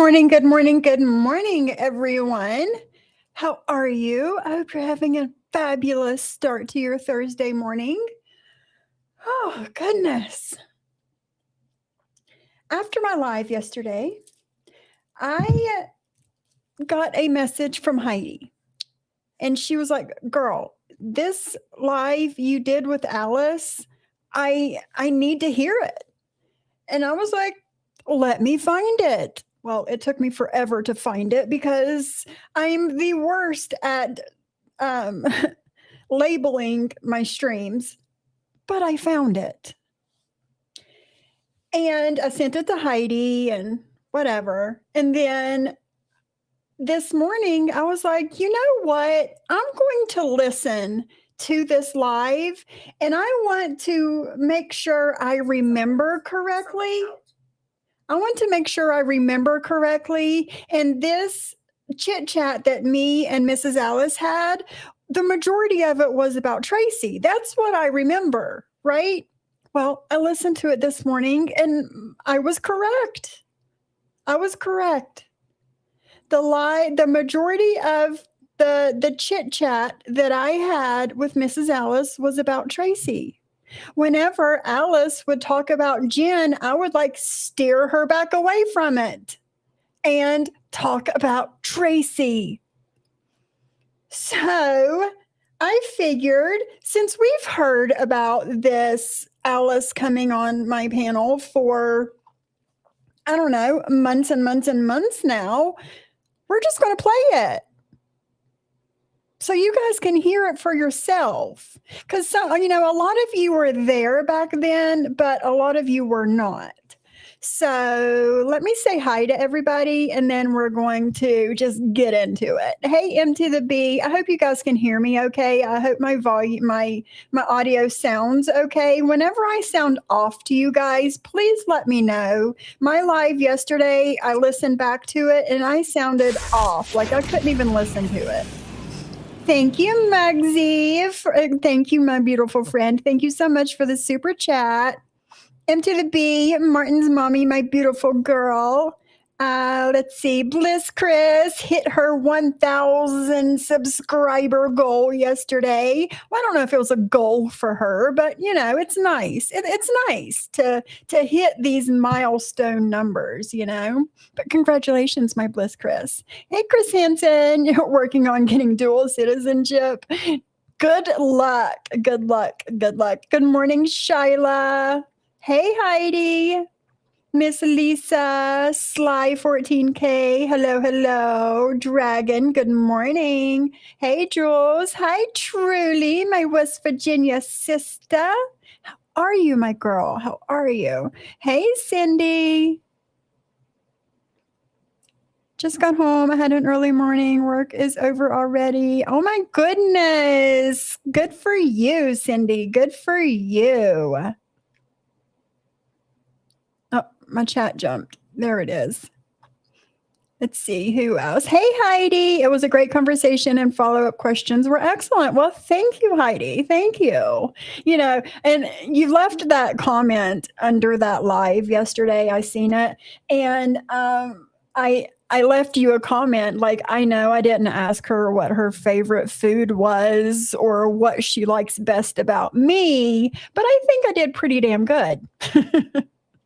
morning, good morning, good morning, everyone. How are you? I hope you're having a fabulous start to your Thursday morning. Oh, goodness. After my live yesterday, I got a message from Heidi, and she was like, "Girl, this live you did with Alice, I need to hear it." And I was like, "Let me find it." Well, it took me forever to find it because I'm the worst at um, labeling my streams, but I found it. And I sent it to Heidi and whatever. And then this morning, I was like, you know what? I'm going to listen to this live and I want to make sure I remember correctly. I want to make sure I remember correctly. And this chit chat that me and Mrs. Alice had, the majority of it was about Tracy. That's what I remember, right? Well, I listened to it this morning and I was correct. I was correct. The majority of the chit chat that I had with Mrs. Alice was about Tracy. Whenever Alice would talk about Jen, I would like steer her back away from it and talk about Tracy. So I figured since we've heard about this Alice coming on my panel for, I don't know, months and months and months now, we're just going to play it. So you guys can hear it for yourself. Because, a lot of you were there back then, but a lot of you were not. So let me say hi to everybody, and then we're going to just get into it. Hey, M to the B. I hope you guys can hear me okay. I hope my volume, my audio sounds okay. Whenever I sound off to you guys, please let me know. My live yesterday, I listened back to it, and I sounded off. Like I couldn't even listen to it. Thank you, Mugsy. Thank you, my beautiful friend. Thank you so much for the super chat. M to the B, Martin's mommy, my beautiful girl. Let's see. Bliss Chris hit her 1,000 subscriber goal yesterday. Well, I don't know if it was a goal for her, but it's nice. It's nice to hit these milestone numbers, But congratulations, my Bliss Chris. Hey, Chris Hansen, you're working on getting dual citizenship. Good luck. Good luck. Good luck. Good morning, Shyla. Hey, Heidi. Miss Lisa, Sly 14K, hello, Dragon, good morning. Hey, Jules, hi, Truly, my West Virginia sister. How are you, my girl? How are you? Hey, Cindy. Just got home. I had an early morning. Work is over already. Oh, my goodness. Good for you, Cindy. Good for you. Oh, my chat jumped. There it is. Let's see who else. Hey, Heidi. It was a great conversation and follow-up questions were excellent. Well, thank you, Heidi. Thank you. And you left that comment under that live yesterday. I seen it. And I left you a comment like, I know I didn't ask her what her favorite food was or what she likes best about me, but I think I did pretty damn good.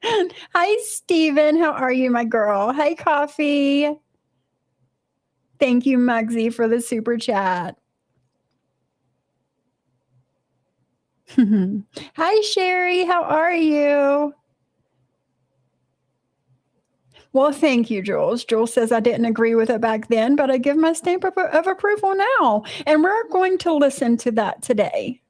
Hi, Steven. How are you, my girl? Hi, Coffee. Thank you, Mugsy, for the super chat. Hi, Sherry. How are you? Well, thank you, Jules. Jules says I didn't agree with it back then, but I give my stamp of approval now. And we're going to listen to that today.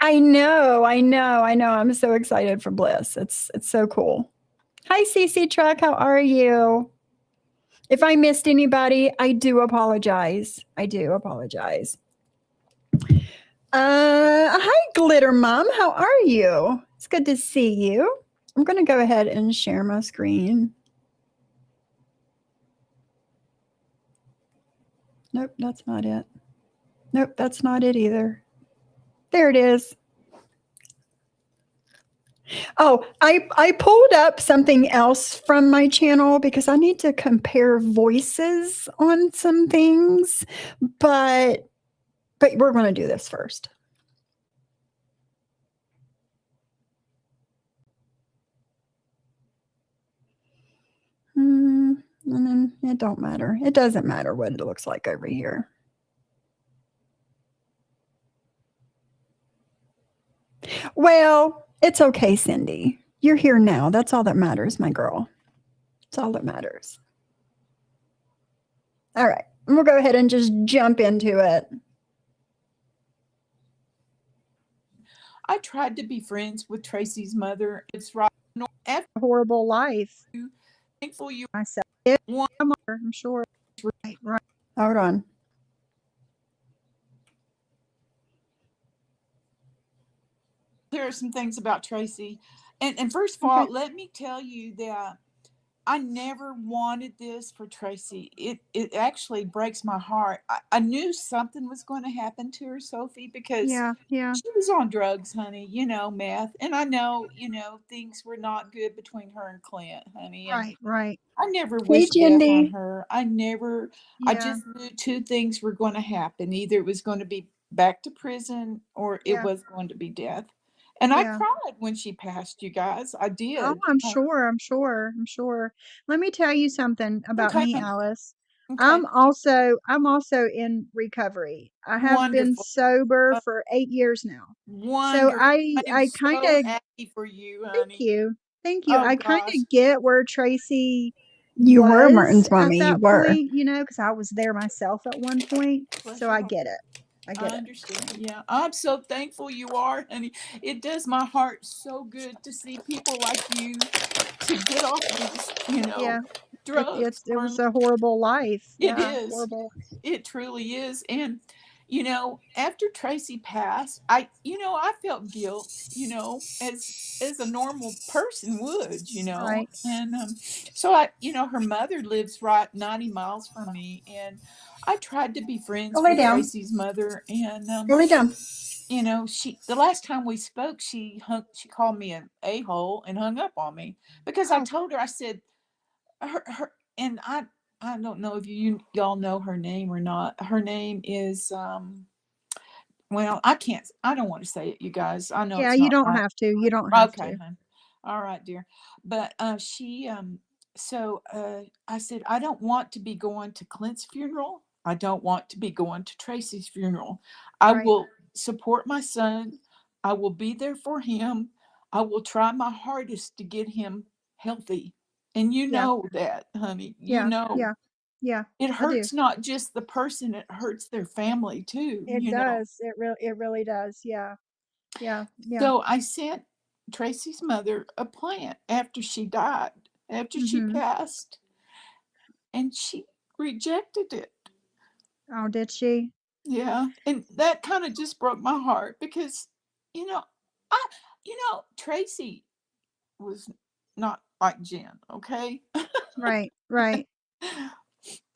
I know. I'm so excited for Bliss. It's so cool. Hi, CC Truck. How are you? If I missed anybody, I do apologize. Hi, Glitter Mom. How are you? It's good to see you. I'm going to go ahead and share my screen. Nope, that's not it. Nope, that's not it either. There it is. Oh, I pulled up something else from my channel because I need to compare voices on some things, but we're going to do this first. It don't matter. It doesn't matter what it looks like over here. Well, it's okay, Cindy. You're here now. That's all that matters, my girl. That's all that matters. All right. We'll go ahead and just jump into it. I tried to be friends with Tracy's mother. It's right after A horrible life. you. Thankful you Myself. one. I'm sure. Right. Hold on. There are some things about Tracy. And first of all, let me tell you that I never wanted this for Tracy. It actually breaks my heart. I knew something was going to happen to her, Sophie, because Yeah. she was on drugs, honey, meth. And I know, things were not good between her and Clint, honey. And Right. I never Hey, wished death on Jindy. her. I Yeah. just knew two things were going to happen. Either it was going to be back to prison or it Yeah. was going to be death. And I Yeah. cried when she passed, you guys. I Oh, did. I'm sure. Let me tell you something about Okay. me, Alice. Okay. I'm also in recovery. I have been Wonderful. sober for 8 years now. So Wonderful. I am I kind so of happy for you, thank honey. you. Thank you. Oh I kind gosh. of get where Tracy You were was Martin's at mommy. You that were. point, because I was there myself at one point. Bless So your I heart. get it. I I get it. understand. Yeah. I'm so thankful you are, honey. It does my heart so good to see people like you to get off these, Yeah. drugs, It was Harlan. a horrible life. It Yeah, is. horrible. It truly is. And, after Tracy passed, I felt guilt, as a normal person would, Right. and so her mother lives right 90 miles from me, and I tried to be Go friends lay with down. Tracy's mother, and Go lay down. the last time we spoke, she called me an a-hole and hung up on me because I Oh, told her, I said, her and I don't know if y'all know her name or not. Her name is well, I don't want to say it, you guys. I know yeah, it's you not don't right. have to. You don't have Okay, to. hun. All right, dear. But she so I said, I don't want to be going to Clint's funeral. I don't want to be going to Tracy's funeral. I Right. will support my son. I will be there for him. I will try my hardest to get him healthy. And you Yeah. know that, honey. You Yeah. know. Yeah. Yeah. It I do. hurts not just the person, it hurts their family It too. does. It really does. Yeah. Yeah. Yeah. So I sent Tracy's mother a plant after she died, after she Mhm. passed, and she rejected it. Oh, did she? Yeah. And that kind of just broke my heart because, I, Tracy was not like Jen, okay? Right. Right.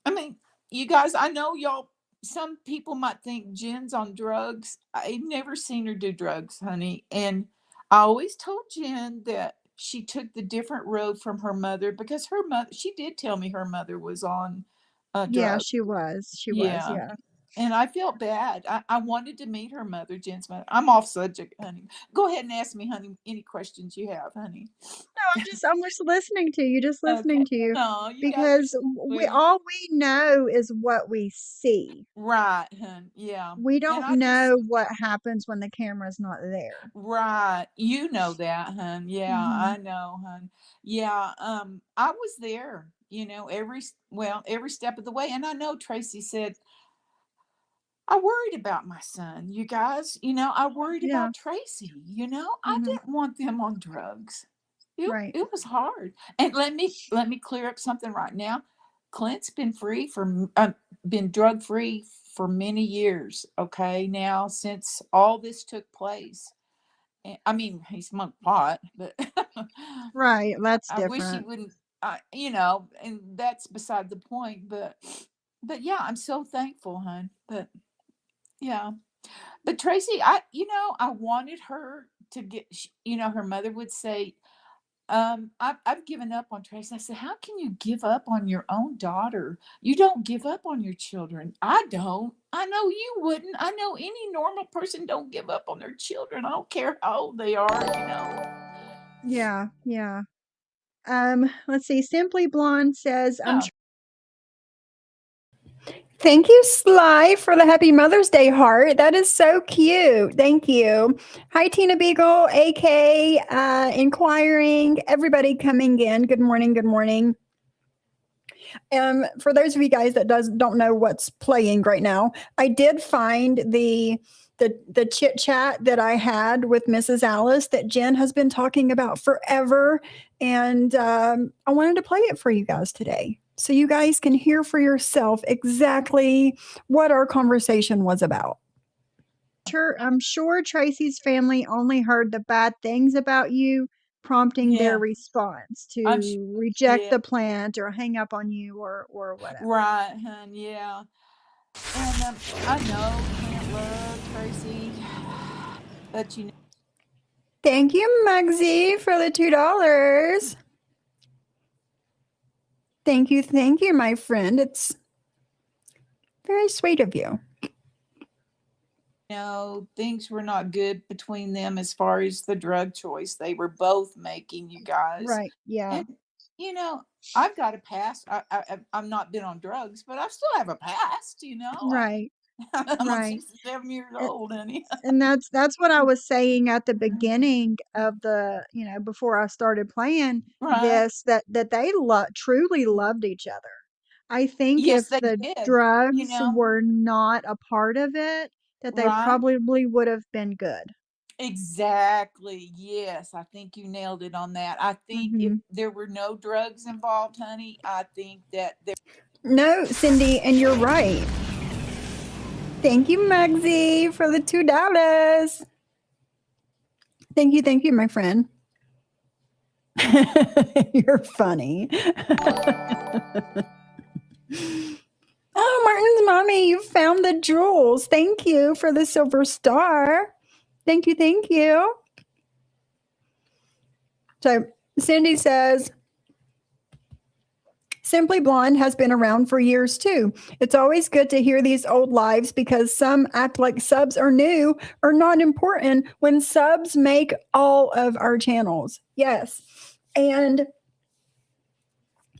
I mean, you guys, I know y'all, some people might think Jen's on drugs. I've never seen her do drugs, honey. And I always told Jen that she took the different road from her mother because her mother, she did tell me her mother was on Yeah, drugs. she was. She was. Yeah. Yeah. And I felt bad. I wanted to meet her mother, Jen's mother. I'm off subject, honey. Go ahead and ask me, honey, any questions you have, honey. No, I'm just listening to you, just Okay. listening to you No, you guys are because so we sweet. all we know is what we see. Right, hun. Yeah. We And don't I just know what happens when the camera's not there. right. You know that, hun. Yeah, Mhm. I know, hun. Yeah, I was there, every step of the way. And I know Tracy said, I worried about my son, you guys. I worried Yeah. about Tracy, I Mhm. didn't want them on drugs. It Right. it was hard. And let me clear up something right now. Clint's been drug free for many years, okay? Now since all this took place. I mean, he smoked pot, but Right. That's I wish he different. wouldn't. And that's beside the point. But yeah, I'm so thankful, hon. But yeah, but Tracy, I wanted her to get, her mother would say, I've given up on Tracy. I said, how can you give up on your own daughter? You don't give up on your children. I don't. I know you wouldn't. I know any normal person don't give up on their children. I don't care how old they are. Yeah, yeah. Let's see. Simply Blonde says, I'm Yeah. Thank you, Sly, for the Happy Mother's Day heart. That is so cute. Thank you. Hi, Tina Beagle, AK, inquiring, everybody coming in. Good morning. Good morning. For those of you guys that don't know what's playing right now, I did find the chit chat that I had with Mrs. Alice that Jen has been talking about forever, and I wanted to play it for you guys today, so you guys can hear for yourself exactly what our conversation was about. I'm sure Tracy's family only heard the bad things about you, prompting their Yeah. response I'm to reject yeah. the plant or hang up on you or whatever. Right, hun. Yeah. And I know Clint loved Tracy, but Thank you, Mugsy, for the $2. Thank you, my friend. It's very sweet of you. things were not good between them as far as the drug choice they were both making, you guys. Right. Yeah. And I've got a past. I'm not been on drugs, but I still have a past. Right. I'm Right. 67 years It- old, honey. And that's what I was saying at the beginning of the, before I started playing Right? this, that they truly loved each other. I think Yes, if they the did. drugs were not a part of it, that they Right? probably would have been good. Exactly. Yes, I think you nailed it on that. I think if Hmm. there were no drugs involved, honey, I think that there. No, Cindy, and you're right. Thank you, Mugsy, for the $2. Thank you, my friend. You're funny. Oh, Martin's mommy, you found the jewels. Thank you for the silver star. Thank you. So Cindy says, Simply Blonde has been around for years too. It's always good to hear these old lives because some act like subs are new or not important when subs make all of our channels. Yes. And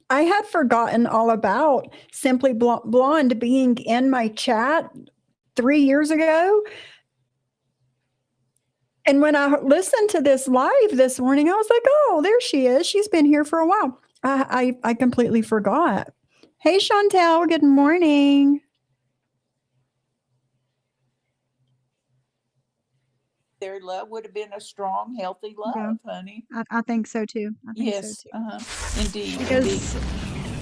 I had forgotten all about Simply Blonde being in my chat 3 years ago. And when I listened to this live this morning, I was like, oh, there she is. She's been here for a while. I completely forgot. Hey, Chantel, good morning. Their love would have been a strong, healthy love, Yeah. honey. I think so too. I think so Yes, too. indeed. Because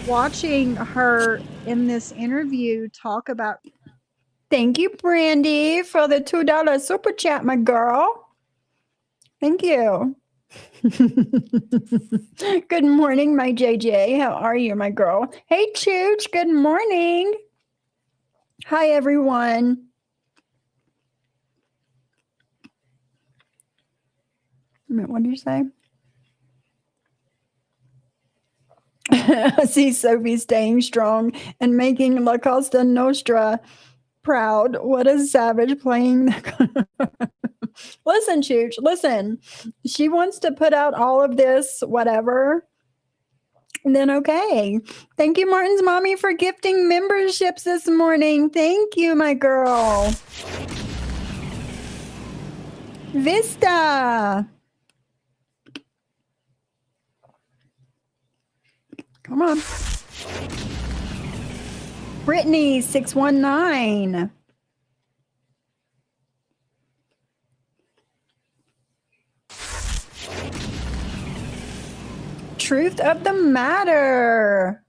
watching her in this interview talk about. Thank you, Brandy, for the $2 super chat, my girl. Thank you. Good morning, my JJ. How are you, my girl? Hey, Chooch. Good morning. Hi, everyone. What did you say? I see Sophie staying strong and making La Costa Nostra proud. What a savage playing. Listen, Chooch, listen. She wants to put out all of this, whatever. And then, okay. Thank you, Martin's mommy, for gifting memberships this morning. Thank you, my girl. Vista. Come on. Brittany 619. Truth of the matter.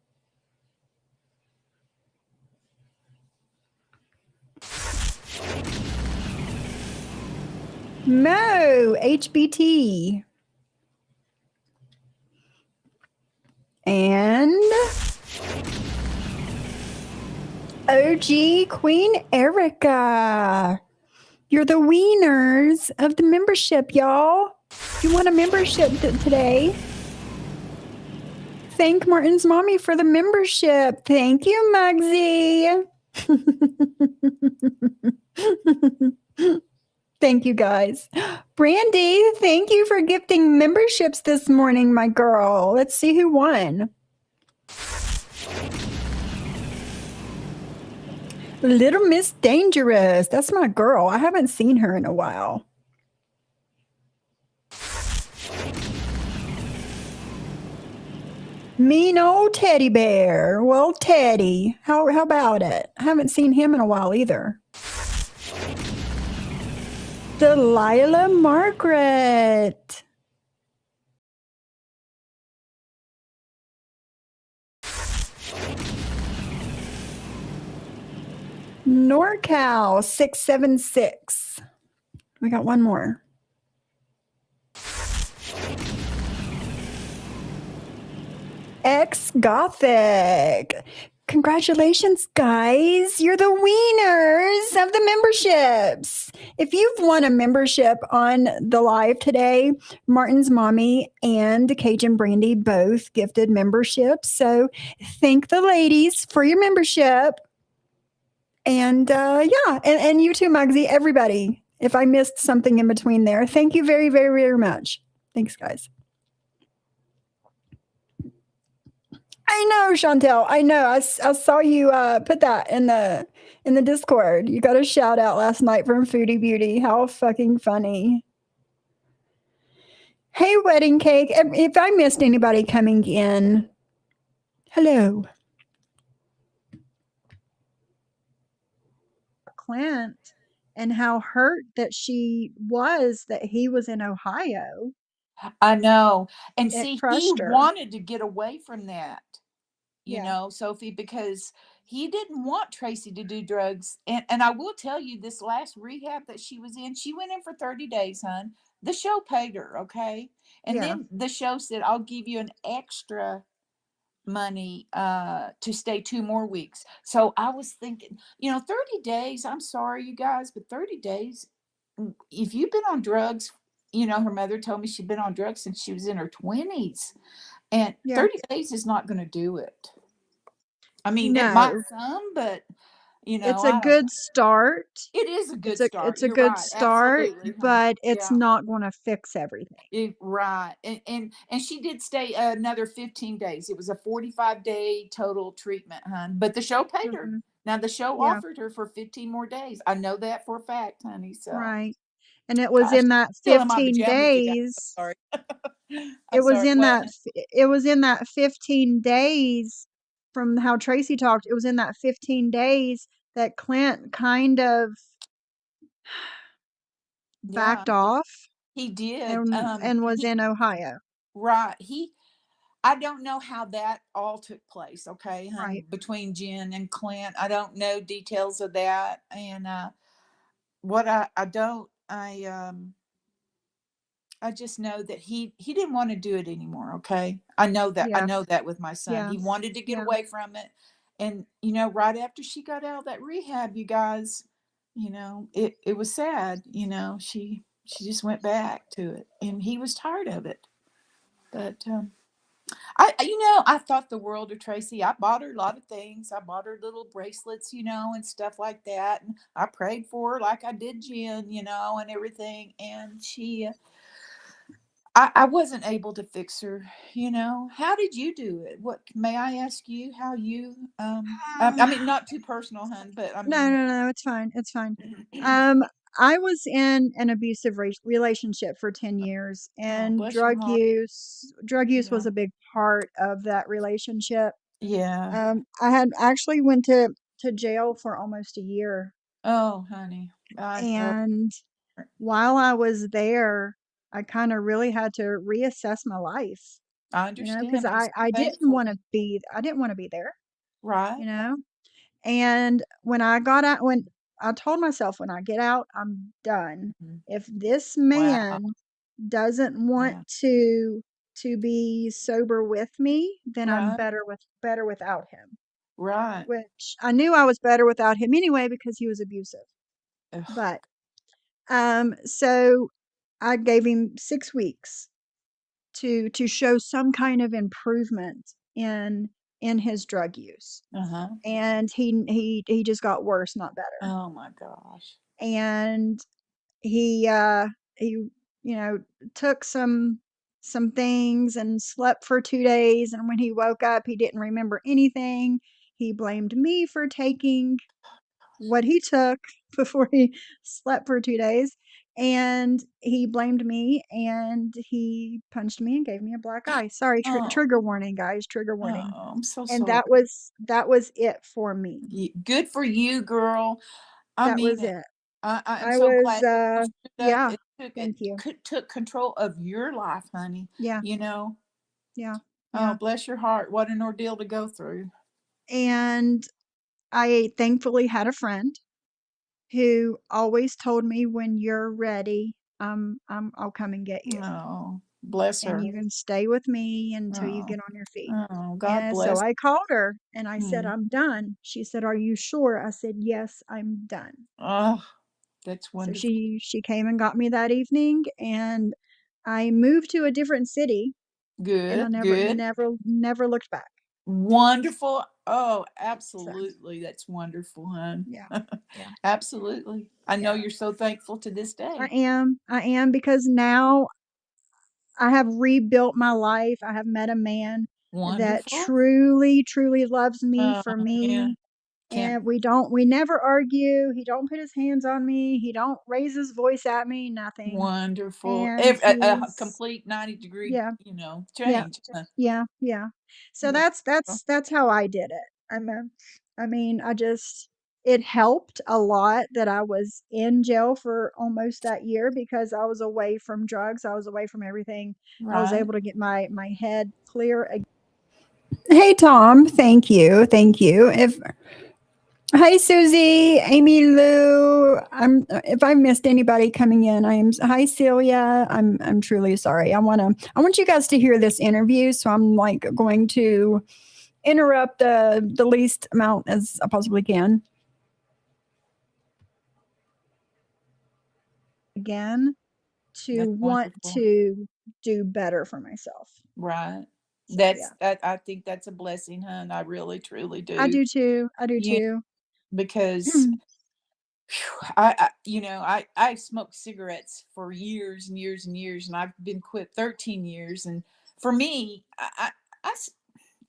Mo HBT. And OG Queen Erica. You're the wieners of the membership, y'all. You want a membership today? Thank Martin's mommy for the membership. Thank you, Mugsy. Thank you, guys. Brandy, thank you for gifting memberships this morning, my girl. Let's see who won. Little Miss Dangerous. That's my girl. I haven't seen her in a while. Mean old teddy bear. Well, Teddy, how about it? I haven't seen him in a while either. Delilah Margaret. NorCal 676. We got one more. Ex Gothic. Congratulations, guys. You're the wieners of the memberships. If you've won a membership on the live today, Martin's mommy and Cajun Brandy both gifted memberships. So thank the ladies for your membership. And yeah, and you too, Mugsy, everybody. If I missed something in between there, thank you very, very, very much. Thanks, guys. I know, Chantel. I know. I saw you put that in the Discord. You got a shout out last night from Foodie Beauty. How fucking funny. Hey, Wedding Cake. If I missed anybody coming in, hello. Clint and how hurt that she was that he was in Ohio. I know. And It see, he crushed her. wanted to get away from that, you Yeah. know, Sophie, because he didn't want Tracy to do drugs. And I will tell you, this last rehab that she was in, she went in for 30 days, hon. The show paid her, okay? And Yeah. then the show said, I'll give you an extra money to stay 2 more weeks. So I was thinking, 30 days, I'm sorry you guys, but 30 days, if you've been on drugs, her mother told me she'd been on drugs since she was in her 20s, and Yeah. 30 days is not going to do it. I mean, it might No. some, but It's a I don't know. good start. It is a good It's start. a You're good right. start, Absolutely, huh? but it's Yeah. not going to fix everything. Right. And she did stay another 15 days. It was a 45-day total treatment, hun. But the show paid her. Mhm. Now the show Yeah. offered her for 15 more days. I know that for a fact, honey. So Right. And it was I in that still in my 15 pajamas, you guys. days. I'm sorry. It I'm was sorry. in What? that it was in that 15 days from how Tracy talked. It was in that 15 days that Clint kind of Yeah, backed off he did. and was in Ohio. Right. I don't know how that all took place, okay, Right. hun, between Jen and Clint. I don't know details of that. And what I don't I just know that he didn't want to do it anymore, okay? I know that. I Yeah. know that with my son. Yeah. He wanted to get Yeah. away from it. And right after she got out of that rehab, you guys, it was sad, she just went back to it, and he was tired of it. But I thought the world of Tracy. I bought her a lot of things. I bought her little bracelets, and stuff like that. And I prayed for her like I did Jen, and everything. And I wasn't able to fix her. How did you do it? What may I ask you? How you? I mean, not too personal, hun, but I No, mean, no, no, it's fine. It's fine. Um, I was in an abusive relationship for 10 years, oh, and bless your heart. drug use Yeah, was a big part of that relationship. yeah. I had actually went to jail for almost a year, Oh, honey, I know. and while I was there, I kind of really had to reassess my life, I because understand. It's I didn't painful, want to be there, right? you know. And when I got out, when I told myself, when I get out, I'm done. Mhm. If this Wow. man doesn't want Yeah. to be sober with me, then I'm Right. better without him. Right. Which I knew I was better without him anyway because he was abusive. Ugh. But So I gave him 6 weeks to show some kind of improvement in his drug use. Uh-huh. And he just got worse, not better. Oh my gosh. And he you know took some things and slept for 2 days, and when he woke up he didn't remember anything. He blamed me for taking what he took before he slept for 2 days, and he blamed me, and he punched me and gave me a black eye. Sorry, Oh, trigger warning, guys, trigger warning. oh, I'm so And sorry. that was it for me. Good for you, girl. I That mean was it. it. I'm I so was, glad you stood up. yeah, It took thank you. took control of your life, honey. Yeah, You know. yeah, Oh, yeah. bless your heart. What an ordeal to go through. And I thankfully had a friend who always told me, "When you're ready, I'll come and get you, Oh, bless and her. you can stay with me until you Oh, get on your feet." oh, God And so bless. I called her and I said, Mm. "I'm done." She said, "Are you sure?" I said, "Yes, I'm done." Oh, that's So wonderful. she came and got me that evening, and I moved to a different city, and I Good, never good. never never looked back Wonderful. Oh, since. absolutely. That's wonderful, hon. Yeah. Yeah. Absolutely. I know Yeah. you're so thankful to this I day. am. I am, because now I have rebuilt my life. I have met a man that Wonderful. truly, truly loves me Oh, for yeah. me. Can't. And we never argue. He don't put his hands on me. He don't raise his voice at me, nothing. Wonderful. And A he's, complete 90-degree, yeah, yeah, change. Huh? yeah, yeah. So That's that's how I did it. I mean, I just it helped a lot that I was in jail for almost that year, because I was away from drugs. I was away from everything. I was right. able to get my head clear again. Hey, Tom. Thank you. Thank you. If Hi, Susie, Amy, Lou. If I missed anybody coming in, hi, Celia. I'm truly sorry. I want you guys to hear this interview, so I'm like going to interrupt the least amount as I possibly can. To That's want wonderful. to do better for myself. Right. So yeah, I think that's a blessing, hun. I really, truly I do. do too. I do Yeah, too. because I smoked cigarettes for years and years and years, and I've been quit 13 years. And for me,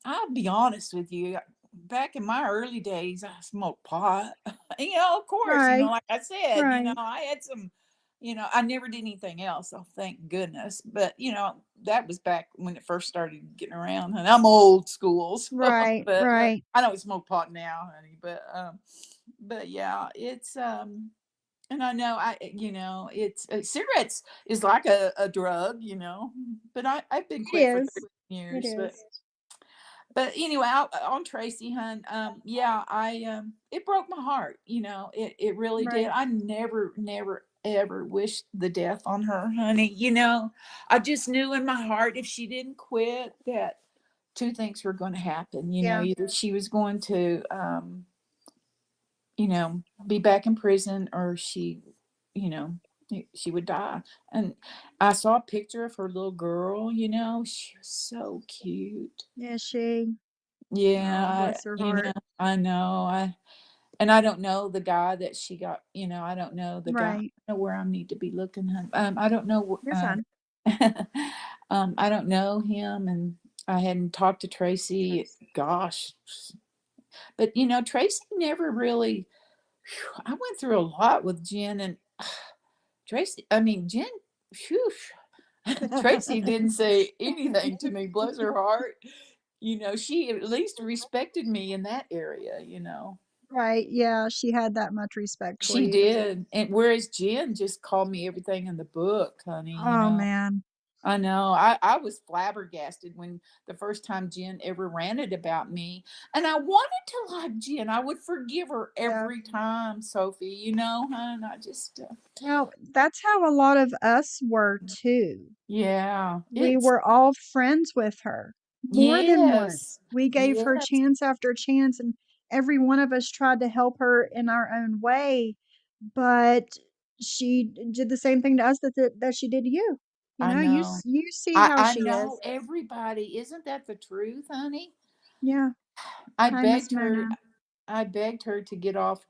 I'll be honest with you. Back in my early days, I smoked pot. Of course, Right, like I said, right, I had some, I never did anything else. So thank goodness. But, that was back when it first started getting around. And I'm old school. So, right, but right. I don't smoke pot now, honey. But yeah, it's, and I know it's cigarettes is like a drug, but I've been It quit for is. 13 It years, but is. anyway, on Tracy, hun, yeah, it broke my heart. It really did. Right. I never, never, ever wished the death on her, honey. I just knew in my heart if she didn't quit that two things were going to happen. Yeah. Either she was going to, be back in prison, or you know, she would die. And I saw a picture of her little girl. She was so cute. Is she? Yeah, Oh, bless her heart. I know. And I don't know the guy that she got. I don't know the guy. I Right. don't know where I need to be looking. I don't know. You're fine. I don't know him, and I hadn't talked to Tracy. Gosh, but Tracy never really. I went through a lot with Jen and Tracy. I mean, Jen. Phew, Tracy didn't say anything to me. Bless her heart. She at least respected me in that area. Right. Yeah, she had that much respect for She you. did. And whereas Jen just called me everything in the book, honey. Oh man. I know. I was flabbergasted when the first time Jen ever ranted about me. And I wanted to like Jen. I would forgive her Yeah. every time, Sophie, hon. I just, Well, that's how a lot of us were too. yeah, We were all friends with her, more than yes, once. We gave her yes, chance after chance, and every one of us tried to help her in our own way, but she did the same thing to us that she did to you. You I know, know. you see how I she know is. everybody. Isn't that the truth, honey? Yeah, I kindness begged no her no. I begged her to get off.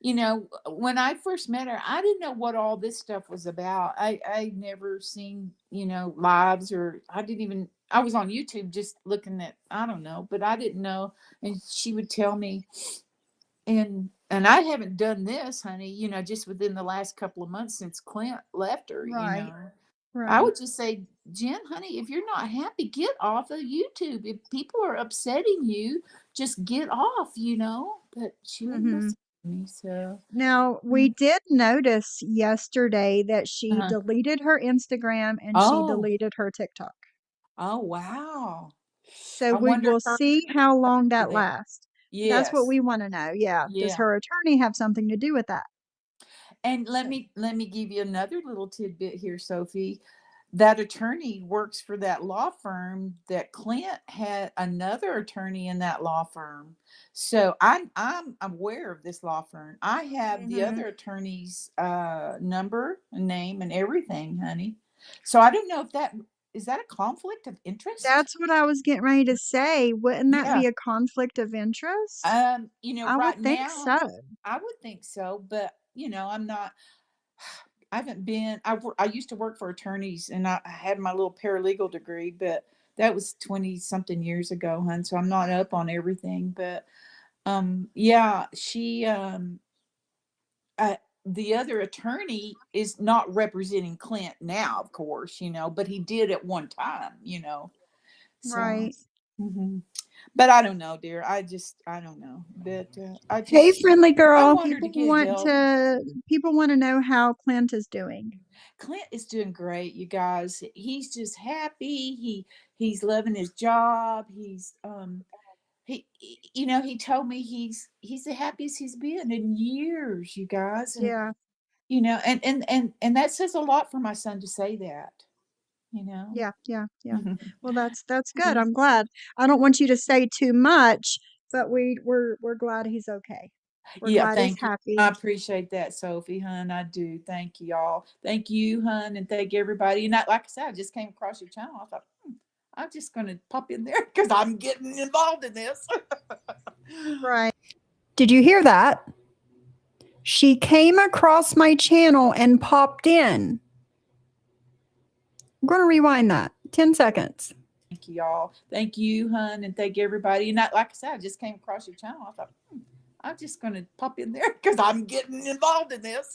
You know, when I first met her, I didn't know what all this stuff was about. I never seen, lives, or I didn't even, I was on YouTube just looking at, I don't know, but I didn't know. And she would tell me, and I haven't done this, honey, just within the last couple of months since Clint left her. Right, I right. would just say, Jen, honey, if you're not happy, get off of YouTube. If people are upsetting you, just get off. But she wouldn't Mhm. listen to me, so. Now, we Mm. did notice yesterday that she Uh-huh. deleted her Instagram and she Oh, deleted her TikTok. oh, wow. So I we wonder if will her see how long do that that. lasts. That's what Yes. we wanna know. Yeah. Does Yeah. her attorney have something to do with that? And let So me let me give you another little tidbit here, Sophie. That attorney works for that law firm that Clint had another attorney in that law firm. So I'm aware of this law firm. I have the mhm. other attorney's number and name and everything, honey. So I don't know if that is that a conflict of interest? That's what I was getting ready to say. Wouldn't that Yeah. be a conflict of interest? I would Right think now so. I would think so, but I'm not. I haven't been. I used to work for attorneys, and I had my little paralegal degree, but that was 20 something years ago, hun. So I'm not up on everything, but yeah, she uh, the other attorney is not representing Clint now, of course, but he did at one time. So, Right. mhm. But I don't know, dear. I don't know, but Hey, friendly I girl. wanted to get help. People want to know how Clint is doing. Clint is doing great, you guys. He's just happy. He's loving his job. He told me he's the happiest he's been in years, you guys. And Yeah. and that says a lot for my son to say that, you know. Yeah, yeah, yeah. Well, that's good. Yeah. I'm glad. I don't want you to say too much, but we're glad he's okay. We're Yeah, glad he's thank you. I happy. appreciate that, Sophie, hun. I do. Thank you all. Thank you, hun, and thank everybody. And like I said, I just came across your channel. I thought, I'm just going to pop in there because I'm getting involved in this. Right. Did you hear that? She came across my channel and popped in. I'm going to rewind that. 10 seconds. Thank you all. Thank you, hun, and thank everybody. And like I said, I just came across your channel. I thought, I'm just going to pop in there because I'm getting involved in this.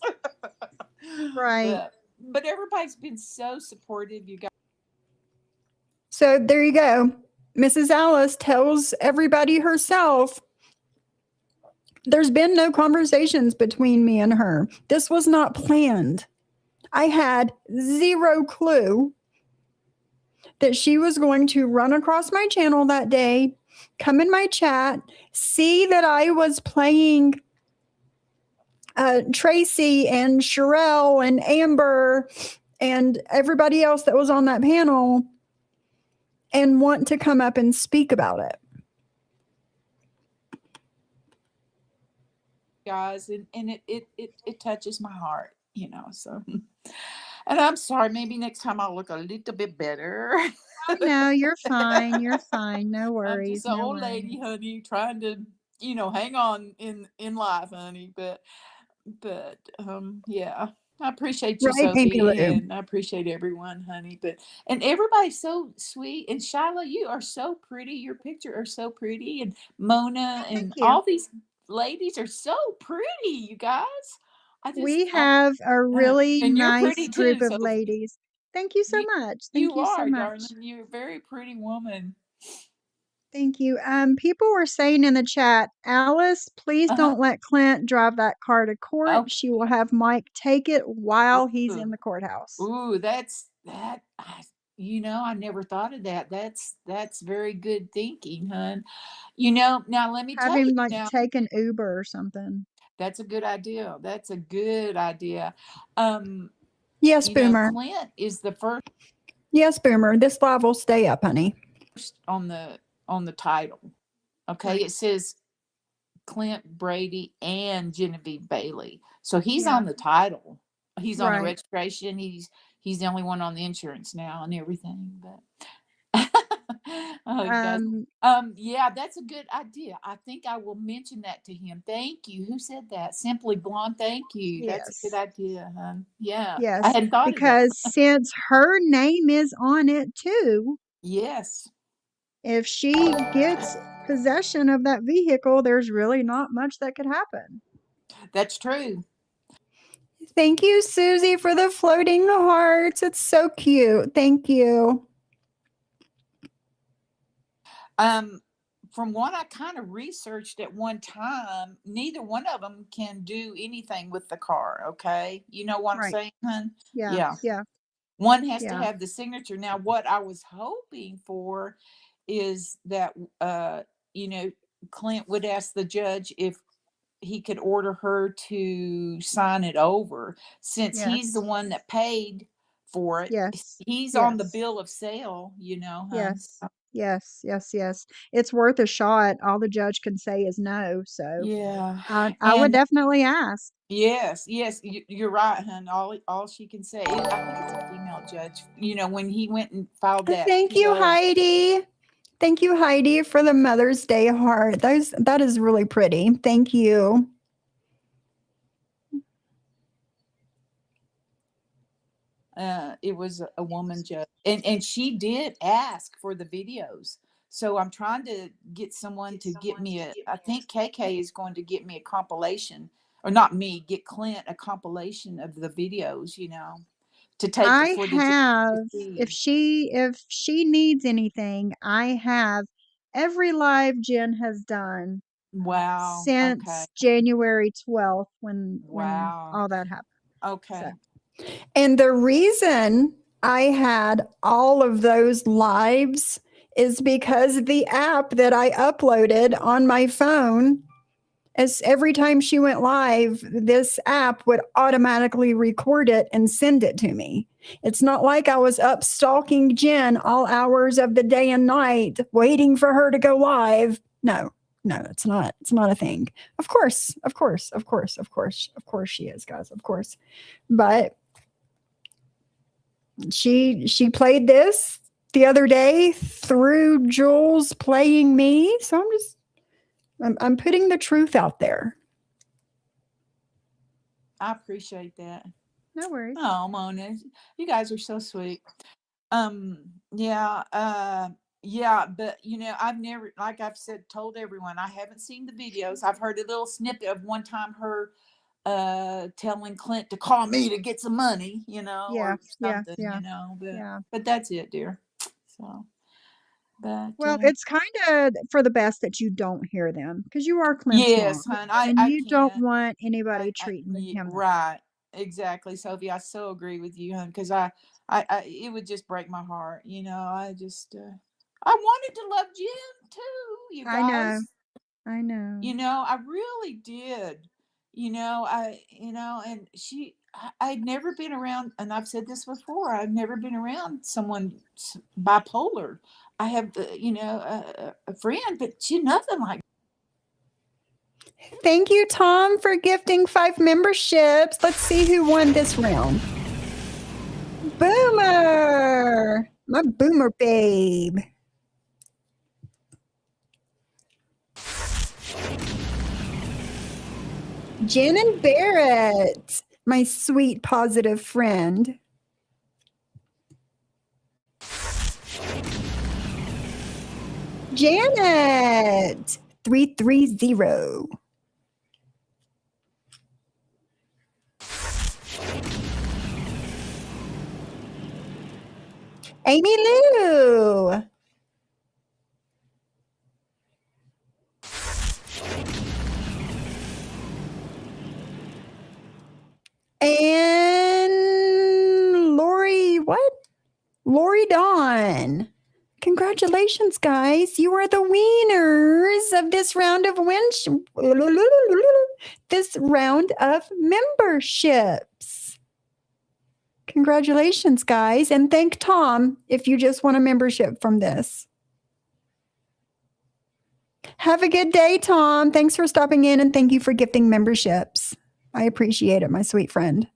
Right. but everybody's been so supportive, you guys. So there you go. Mrs. Alice tells everybody herself there's been no conversations between me and her. This was not planned. I had zero clue that she was going to run across my channel that day, come in my chat, see that I was playing Tracy and Sherelle and Amber and everybody else that was on that panel and want to come up and speak about it. Guys, and it touches my heart, so. And I'm sorry, maybe next time I'll look a little bit better. Oh no, you're fine. You're fine. No I'm just worries. an No old lady, worries. honey, trying to, hang on in life, honey. But yeah. I appreciate you, Right, Baby Sophie, Lou? and I appreciate everyone, honey. And everybody's so sweet. And Shiloh, you are so pretty. Your picture are so pretty. And Mona Oh, thank and you. all these ladies are so pretty, you guys. We have a really And you're nice pretty group too, of Sophie. ladies. Thank you so You much. Thank you you so are, much. darling. You're a very pretty woman. Thank you. People were saying in the chat, Alice, please Uh-huh. don't let Clint drive that car to court. Okay. She will have Mike take it while he's Ooh. in the courthouse. Ooh, that's that. I never thought of that. That's very good thinking, hun. Now let me Have tell you. him like Now take an Uber or something. that's a good idea. That's a good idea. Um, Yes, Boomer. Clint is the first Yes, Boomer. This live will stay up, honey. on the title. Okay, Right. it says Clint Brady and Genevieve Bailey. So he's Yeah. on the title. He's on the Right. registration. He's the only one on the insurance now and everything. But oh, you guys. Um, Yeah, that's a good idea. I think I will mention that to him. Thank you. Who said that? Simply Blonde. Thank you. That's a good yes. idea. Yeah, I Yes. hadn't thought of that. Because since her name is on it too, Yes, if she gets possession of that vehicle, there's really not much that could happen. that's true. Thank you, Susie, for the floating hearts. It's so cute. Thank you. From what I kind of researched at one time, neither one of them can do anything with the car. Okay, you know what I'm Right. saying, hun? Yeah. Yeah. Yeah. One has to Yeah. have the signature. Now, what I was hoping for is that, you know, Clint would ask the judge if he could order her to sign it over, since he's the Yes. one that paid for it. Yes. He's on the Yes. bill of sale, hun. Yes. Yes. Yes. Yes. It's worth a shot. All the judge can say is no. So Yeah. I would And definitely ask. yes, yes, you're right, hun. All she can say, I think it's a female judge. When he went and filed that Thank you, PO. Heidi. Thank you, Heidi, for the Mother's Day heart. That is really pretty. Thank you. It was a woman judge, and she did ask for the videos. So I'm trying to get someone to get me I think KK is going to get me a compilation, or not me, get Clint a compilation of the videos, to take I for the judge have, to if see. she needs anything, I have every live Jen has done Wow. Okay. since January 12th when Wow. all that happened. So Okay. And the reason I had all of those lives is because the app that I uploaded on my phone, as every time she went live, this app would automatically record it and send it to me. It's not like I was up stalking Jen all hours of the day and night waiting for her to go live. No, it's not. It's not a thing. Of course she is, guys. Of course. But she played this the other day through Jules playing me. So I'm putting the truth out there. I appreciate that. no worries. Oh, Mona, you guys are so sweet. Yeah, yeah, but I've never, like I've said, told everyone, I haven't seen the videos. I've heard a little snippet of one time her telling Clint to call me to get some money, Yeah, or yeah, something, yeah, but yeah. that's it, dear. So, but Well, it's kind of for the best that you don't hear them because you are Clint's mom yes, hon, I and I you don't can't. want anybody treating him that way. Right, exactly, Sophie. I so agree with you, hon, because it would just break my heart. I just, I wanted to love Jim too, you I know. guys. I know. I really did. And I'd never been around, and I've said this before, I've never been around someone bipolar. I have, a friend, but she's nothing like. Thank you, Tom, for gifting 5 memberships. Let's see who won this round. Boomer, my Boomer babe. Jen and Barrett, my sweet, positive friend. Janet, 330. Amy Lou. And Lori, what? Lori Dawn. Congratulations, guys. You are the winners of this round of this round of memberships. Congratulations, guys. And thank Tom if you just want a membership from this. Have a good day, Tom. Thanks for stopping in and thank you for gifting memberships. I appreciate it, my sweet friend.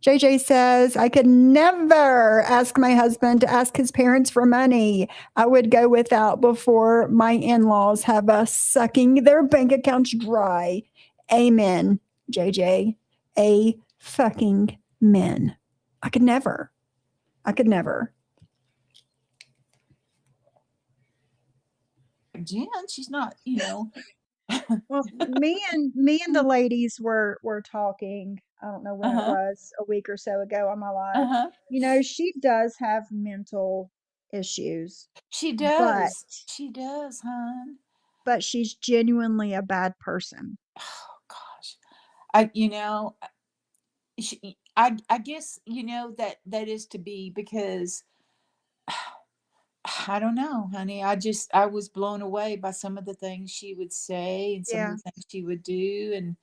JJ says, I could never ask my husband to ask his parents for money. I would go without before my in laws have us sucking their bank accounts dry. Amen, JJ. A fucking men. I could never. I could never. Jen, she's not, Well, me and the ladies were talking. I don't know when it uh-huh, was, a week or so ago on my live. uh-huh. She does have mental issues, She but does. She does, hon. she's genuinely a bad person. Oh gosh. I you know, I guess that is to be because I don't know, honey. I was blown away by some of the things she would say and some of Yeah. the things she would do, and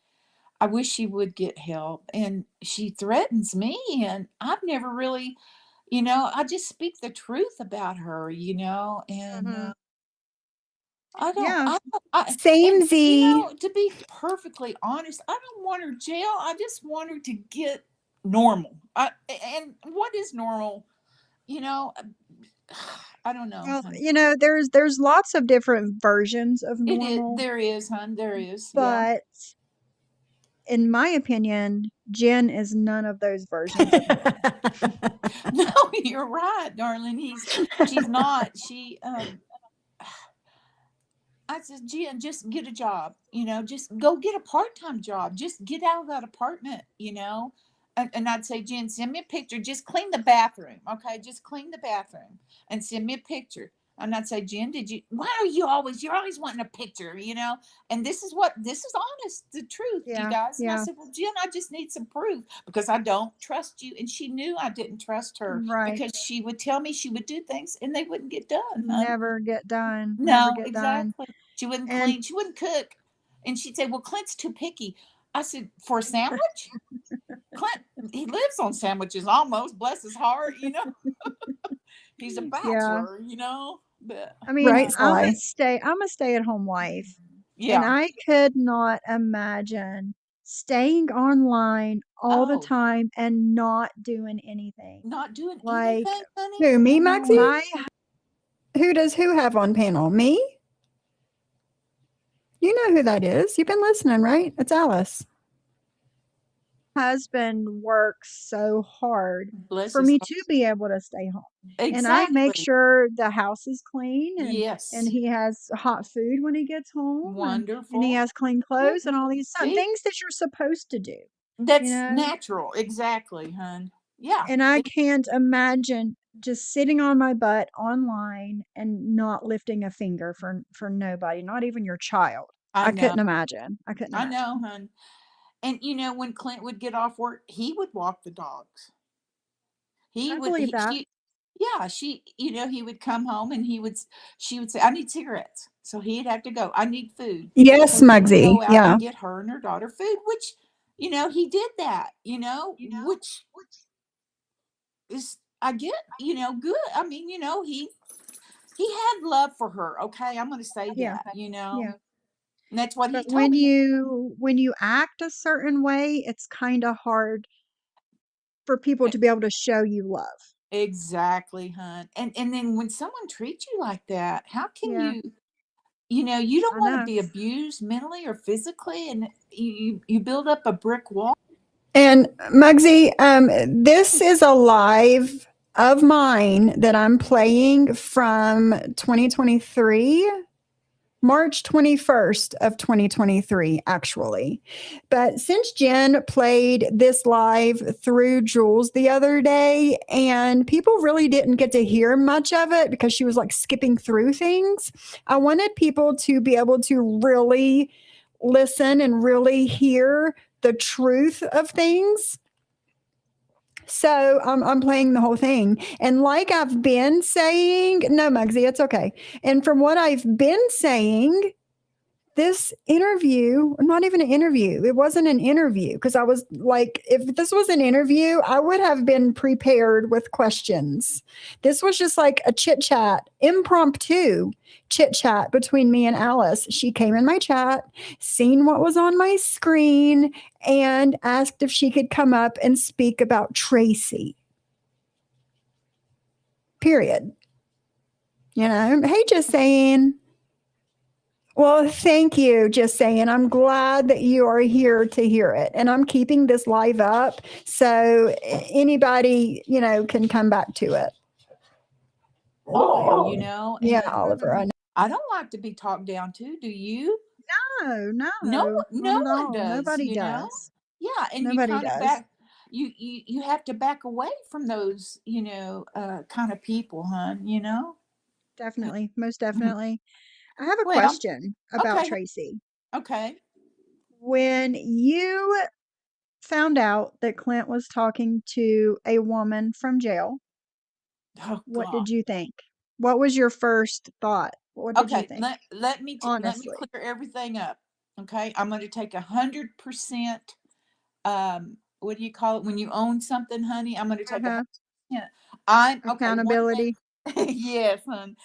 I wish she would get help. And she threatens me, and I've never really, I just speak the truth about her, and Hmm. I don't, Yeah. and Same Z. to be perfectly honest, I don't want her jail. I just want her to get normal. And what is normal? You know, I don't know, Well, honey. there's lots of different versions of It is. normal, There is, hon. There is. Yeah. but in my opinion, Jen is none of those versions of normal. No, you're right, darling. She's not. I said, Jen, just get a job, just go get a part-time job. Just get out of that apartment. And I'd say, Jen, send me a picture. Just clean the bathroom. Okay. Just clean the bathroom and send me a picture. And I'd say, Jen, why are you're always wanting a picture? And this is honest, the truth, you Yeah. guys. And I Yeah. said, well, Jen, I just need some proof because I don't trust you. And she knew I didn't trust her Right. because she would tell me she would do things and they wouldn't get done, hun. Never get done. Never No, get done. exactly. She wouldn't And clean. She wouldn't cook. And she'd say, well, Clint's too picky. I said, for a sandwich? Clint, he lives on sandwiches almost, bless his heart. He's a yeah. bachelor. But I mean, Right, Sly? I'm a stay-at-home wife, and yeah. I could not imagine staying online all the Oh, time and not doing anything. not doing Like anything, honey? Who, me, Oh, no, Maxie? my Who does who have on panel? Me? You know who that is. You've been listening, right? It's Alice. husband works so hard bless for his me heart. to be able to stay home. And I make Exactly. sure the house is clean, and Yes. he has hot food when he gets home, and he Wonderful. has clean clothes and all these See? things that you're supposed to do, you That's know? natural. Exactly, hun. Yeah. And I can't imagine just sitting on my butt online and not lifting a finger for nobody, not even your child. I I know. couldn't imagine. I couldn't I know, imagine. hun. And when Clint would get off work, he would walk the dogs. He I would believe he, that. she yeah, he would come home and she would say, I need cigarettes. So he'd have to go, I need food. Yes, So he would Mugsy. go out Yeah. and get her and her daughter food, which, he did that, which is I get, good. I mean, he had love for her. Okay. I'm gonna say Yeah. that. Yeah. And that's what he But told me. when you act a certain way, it's kind of hard for people E- to be able to show you love. Exactly, hun. And then when someone treats you like that, how can Yeah, you don't I want to know. be abused mentally or physically, and you build up a brick wall. And Mugsy, this is a live of mine that I'm playing from 2023. March 21st of 2023, actually. But since Jen played this live through Jules the other day, and people really didn't get to hear much of it because she was like skipping through things, I wanted people to be able to really listen and really hear the truth of things. So I'm playing the whole thing. And like I've been saying, no, Mugsy, it's okay. And from what I've been saying, this interview, not even an interview, it wasn't an interview because I was like, if this was an interview, I would have been prepared with questions. This was just like a chit chat, impromptu chit chat between me and Alice. She came in my chat, seen what was on my screen, and asked if she could come up and speak about Tracy. Period. Hey, just saying. Well, thank you, just saying. I'm glad that you are here to hear it. And I'm keeping this live up so anybody, can come back to it. Yeah, And Oliver, I know. I don't like to be talked down to. Do you? No, No, not no at one all. does. Nobody does. Yeah, and you Nobody kind of does. back. You have to back away from those, kind of people, hon. Definitely, most Mhm. definitely. I have a Well, question about okay, Tracy. okay. When you found out that Clint was talking to a woman from jail, Oh what God. did you think? What was your first thought? What did you Okay, think? let me Honestly. clear everything up. Okay, I'm going to take 100%. What do you call it when you own something, honey? I'm going to take a Uh-huh. 100%. I'm okay. One Accountability. thing, yes, hon,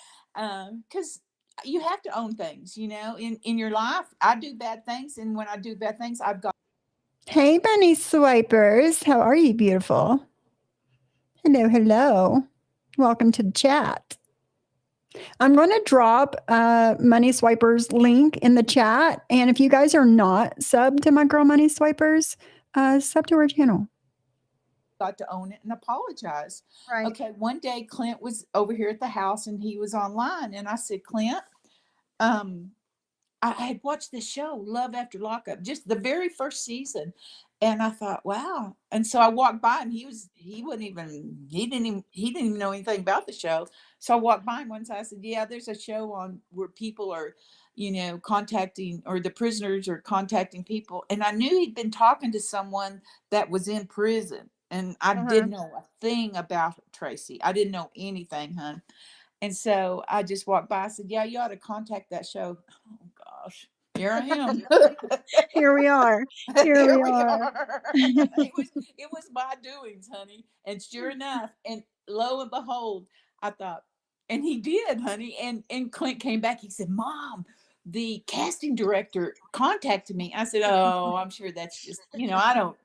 because you have to own things. In your life. I do bad things, and when I do bad things, I've got. Hey, bunny swipers. How are you, beautiful? Hello, hello. Welcome to the chat. I'm going to drop Money Swipers link in the chat. And if you guys are not subbed to my girl Money Swipers, sub to her channel. Got to own it and apologize. Right. Okay, one day Clint was over here at the house and he was online, and I said, Clint, um, I had watched this show, Love After Lockup, just the very first season. And I thought, wow. And so I walked by him. He didn't even know anything about the show. So I walked by him once. I said, yeah, there's a show on where people are, contacting, or the prisoners are contacting people. And I knew he'd been talking to someone that was in prison. And I Uh-huh. didn't know a thing about Tracy. I didn't know anything, hun. And so I just walked by. I said, yeah, you ought to contact that show. Oh, gosh. Here I am. Here we are. Here Here we we are. are. It was my doings, honey. And sure enough, and lo and behold, I thought, and he did, honey. And Clint came back. He said, Mom, the casting director contacted me. I said, oh, I'm sure that's just, I don't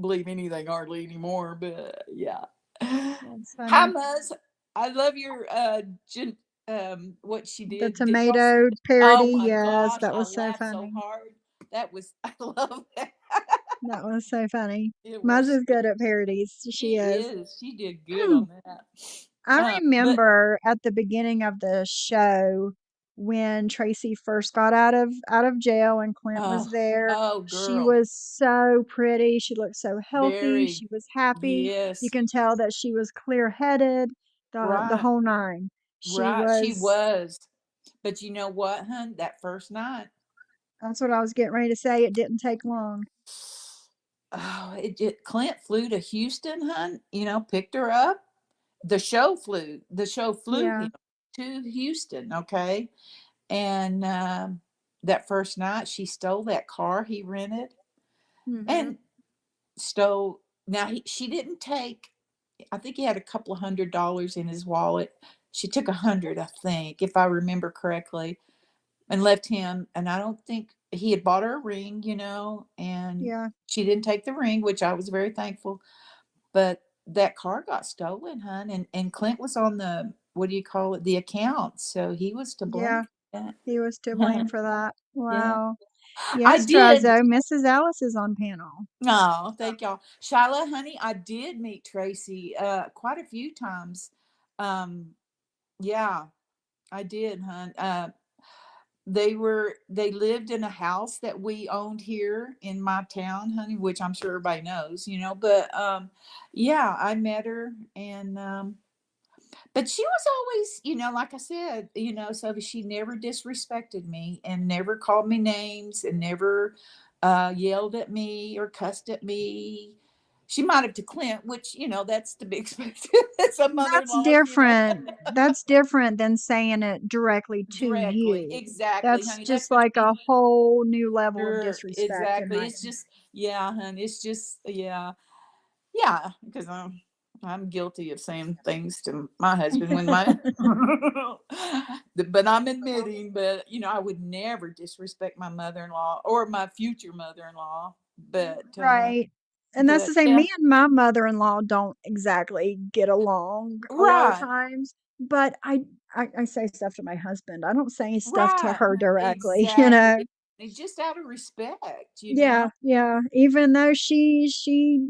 believe anything hardly anymore, but yeah. That's Hi, funny. Muzz. I love your what she The did y'all see? tomato Oh parody, my yes, gosh, that I was so laughed so funny. hard. I love that. That was so funny. It Muz was. is good at parodies. She She is. is. She did good on that. I But remember at the beginning of the show when Tracy first got out of jail and Clint oh, was there. oh, She girl, was so pretty. She looked so healthy. very She was happy. You yes, can tell that she was clear-headed, the right, whole nine. She right. She was was. But you know what, hun? That first night, That's what I was getting ready to say. It didn't take long. oh, Clint flew to Houston, hun. Picked her up. The show flew Yeah. him to Houston, okay? And that first night she stole that car he rented, Mhm. and stole. Now she didn't take, I think he had a couple of $100 in his wallet. She took 100, I think, if I remember correctly, and left him. And I don't think he had bought her a ring, and Yeah. she didn't take the ring, which I was very thankful. But that car got stolen, hun, and Clint was on the, what do you call it, the account, so he was to blame Yeah. for He was to blame that. for that. Yeah, Wow. I Yes, did. Trazo. Mrs. Alice is on panel. Oh, thank y'all. Shyla, honey, I did meet Tracy quite a few times. Um, yeah, I did, hun. They lived in a house that we owned here in my town, honey, which I'm sure everybody knows, but yeah, I met her, and but she was always, like I said, so she never disrespected me and never called me names and never yelled at me or cussed at me. She might have to Clint, which, that's to be expected. Some That's mother-in-laws, different. That's different than saying it directly to directly. you. Exactly, That's honey. That's just like a between whole new level of her. disrespect in Exactly. my It's just, yeah, honey. It's just, yeah. Yeah, because I'm guilty of saying things to my husband when my but I'm admitting, but I would never disrespect my mother-in-law or my future mother-in-law. right. And that's But the same. yeah, Me and my mother-in-law don't exactly get along a lot of right, times, but I say stuff to my husband. I don't say stuff to right, her directly, you know. exactly. It's just out of respect. Yeah, yeah. Even though she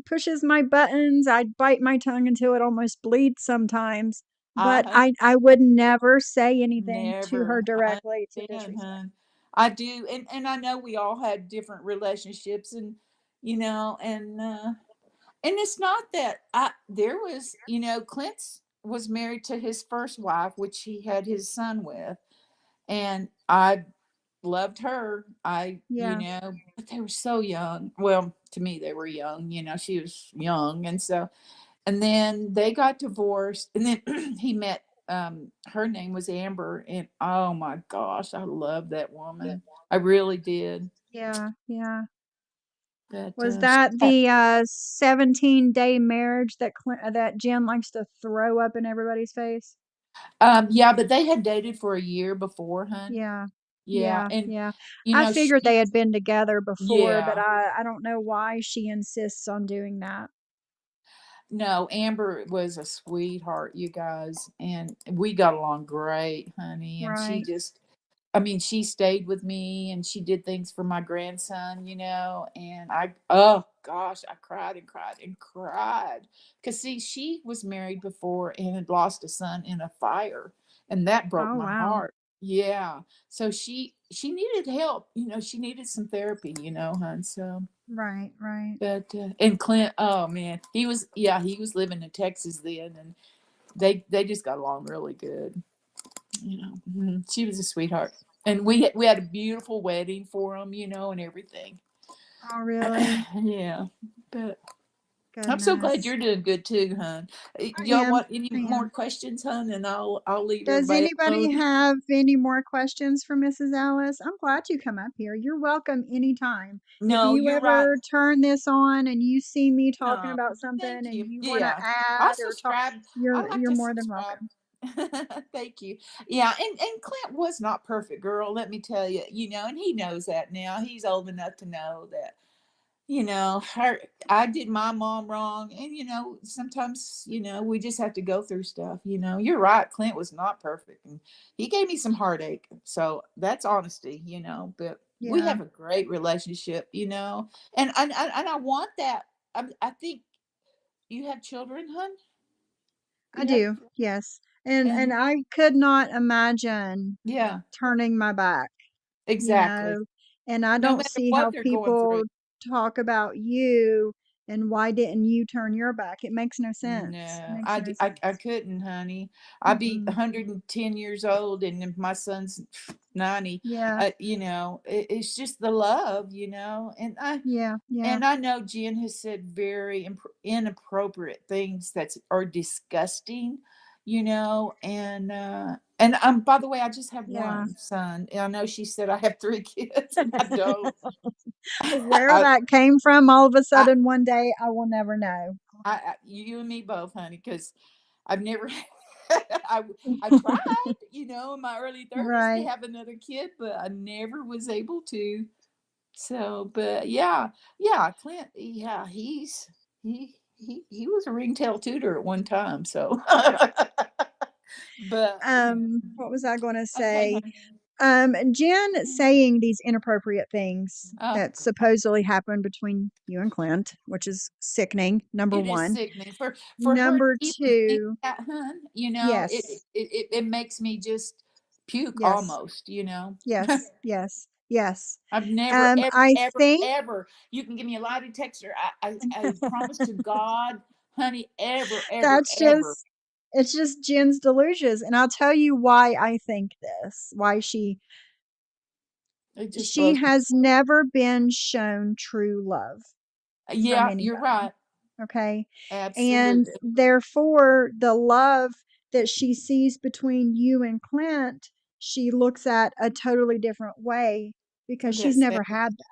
pushes my buttons, I bite my tongue until it almost bleeds sometimes, but I I would never say anything to her never. I directly to understand, disrespect. hon. I do, and I know we all had different relationships, and and it's not that there was, Clint's was married to his first wife, which he had his son with, and I loved her. Yeah. But they were so young. Well, to me, they were young. She was young, and then they got divorced, and then he met. Her name was Amber, and oh my gosh, I love that woman. I really did. Yeah, yeah. But Was that she the 17-day marriage that that Jen likes to throw up in everybody's face? Yeah, but they had dated for a year before, hun. Yeah. Yeah, Yeah, and yeah. I figured they she had been together before, but yeah. I don't know why she insists on doing that. No, Amber was a sweetheart, you guys, and we got along great, honey, and she Right. just I mean, she stayed with me and she did things for my grandson, and oh gosh, I cried and cried and cried. Cause see, she was married before and had lost a son in a fire, and that broke Oh, my wow. heart. Yeah. So she needed help, she needed some therapy, hun. So Right, right. but and Clint, oh man, he was living in Texas then, and they just got along really good. She was a sweetheart, and we had a beautiful wedding for him, and everything. Oh, really? Yeah, but I'm so glad Goodness. you're doing good too, hon. I Y'all am. want any I more am. questions, hon, and I'll leave Does everybody anybody alone. have any more questions for Mrs. Alice? I'm glad you come up here. You're welcome anytime. If No, you you're right. ever turn this on and you see me talking No, about something thank and you. you want to Yeah, I add or talk, subscribe. I like you're to more than subscribe. welcome. Thank you. Yeah, and Clint was not perfect, girl. Let me tell you. And he knows that now. He's old enough to know that her I did my mom wrong, and sometimes we just have to go through stuff. You're right, Clint was not perfect, and he gave me some heartache, so that's honesty. But we Yeah, have a great relationship. And I want that. I think you have children, hun. I You have. do. Yes. And And I could not imagine yeah, turning my back, you exactly. know. And I No don't matter see what how they're going through. people talk about you and why didn't you turn your back? It makes no sense. No, Makes I, no d- I sense. couldn't, honey. I'd be Mm-mm. 110 years old, and if my son's 90, Yeah. it's just the love, Yeah. Yeah. and I know Jen has said very inappropriate things that are disgusting, and by the way, I just have Yeah. one son. And I know she said I have three kids, and I don't. Where I, that came from all of a I, sudden one day, I will never know. you and me both, honey, because I've never I I tried, in my early 30s to Right. have another kid, but I never was able to. So, but yeah, yeah, Clint, yeah, he was a ringtail tutor at one time, so but What was I going to okay, say? honey. Jen saying these inappropriate things Oh that God. supposedly happened between you and Clint, which is sickening. Number It is one. sickening for her to Number even think two, that, hun. yes, It makes me just puke yes, almost. yes, yes, yes. I've never, ever, I ever, think ever. You can give me a lie detector. I promise to God, honey, ever, ever, that's ever. just it's just Jen's delusions, and I'll tell you why I think this. Why It just she blows my. has never been shown true love from Yeah, you're anybody. right. Okay. And Absolutely. therefore, the love that she sees between you and Clint, she looks at a totally different way because she's That's sad. never had that.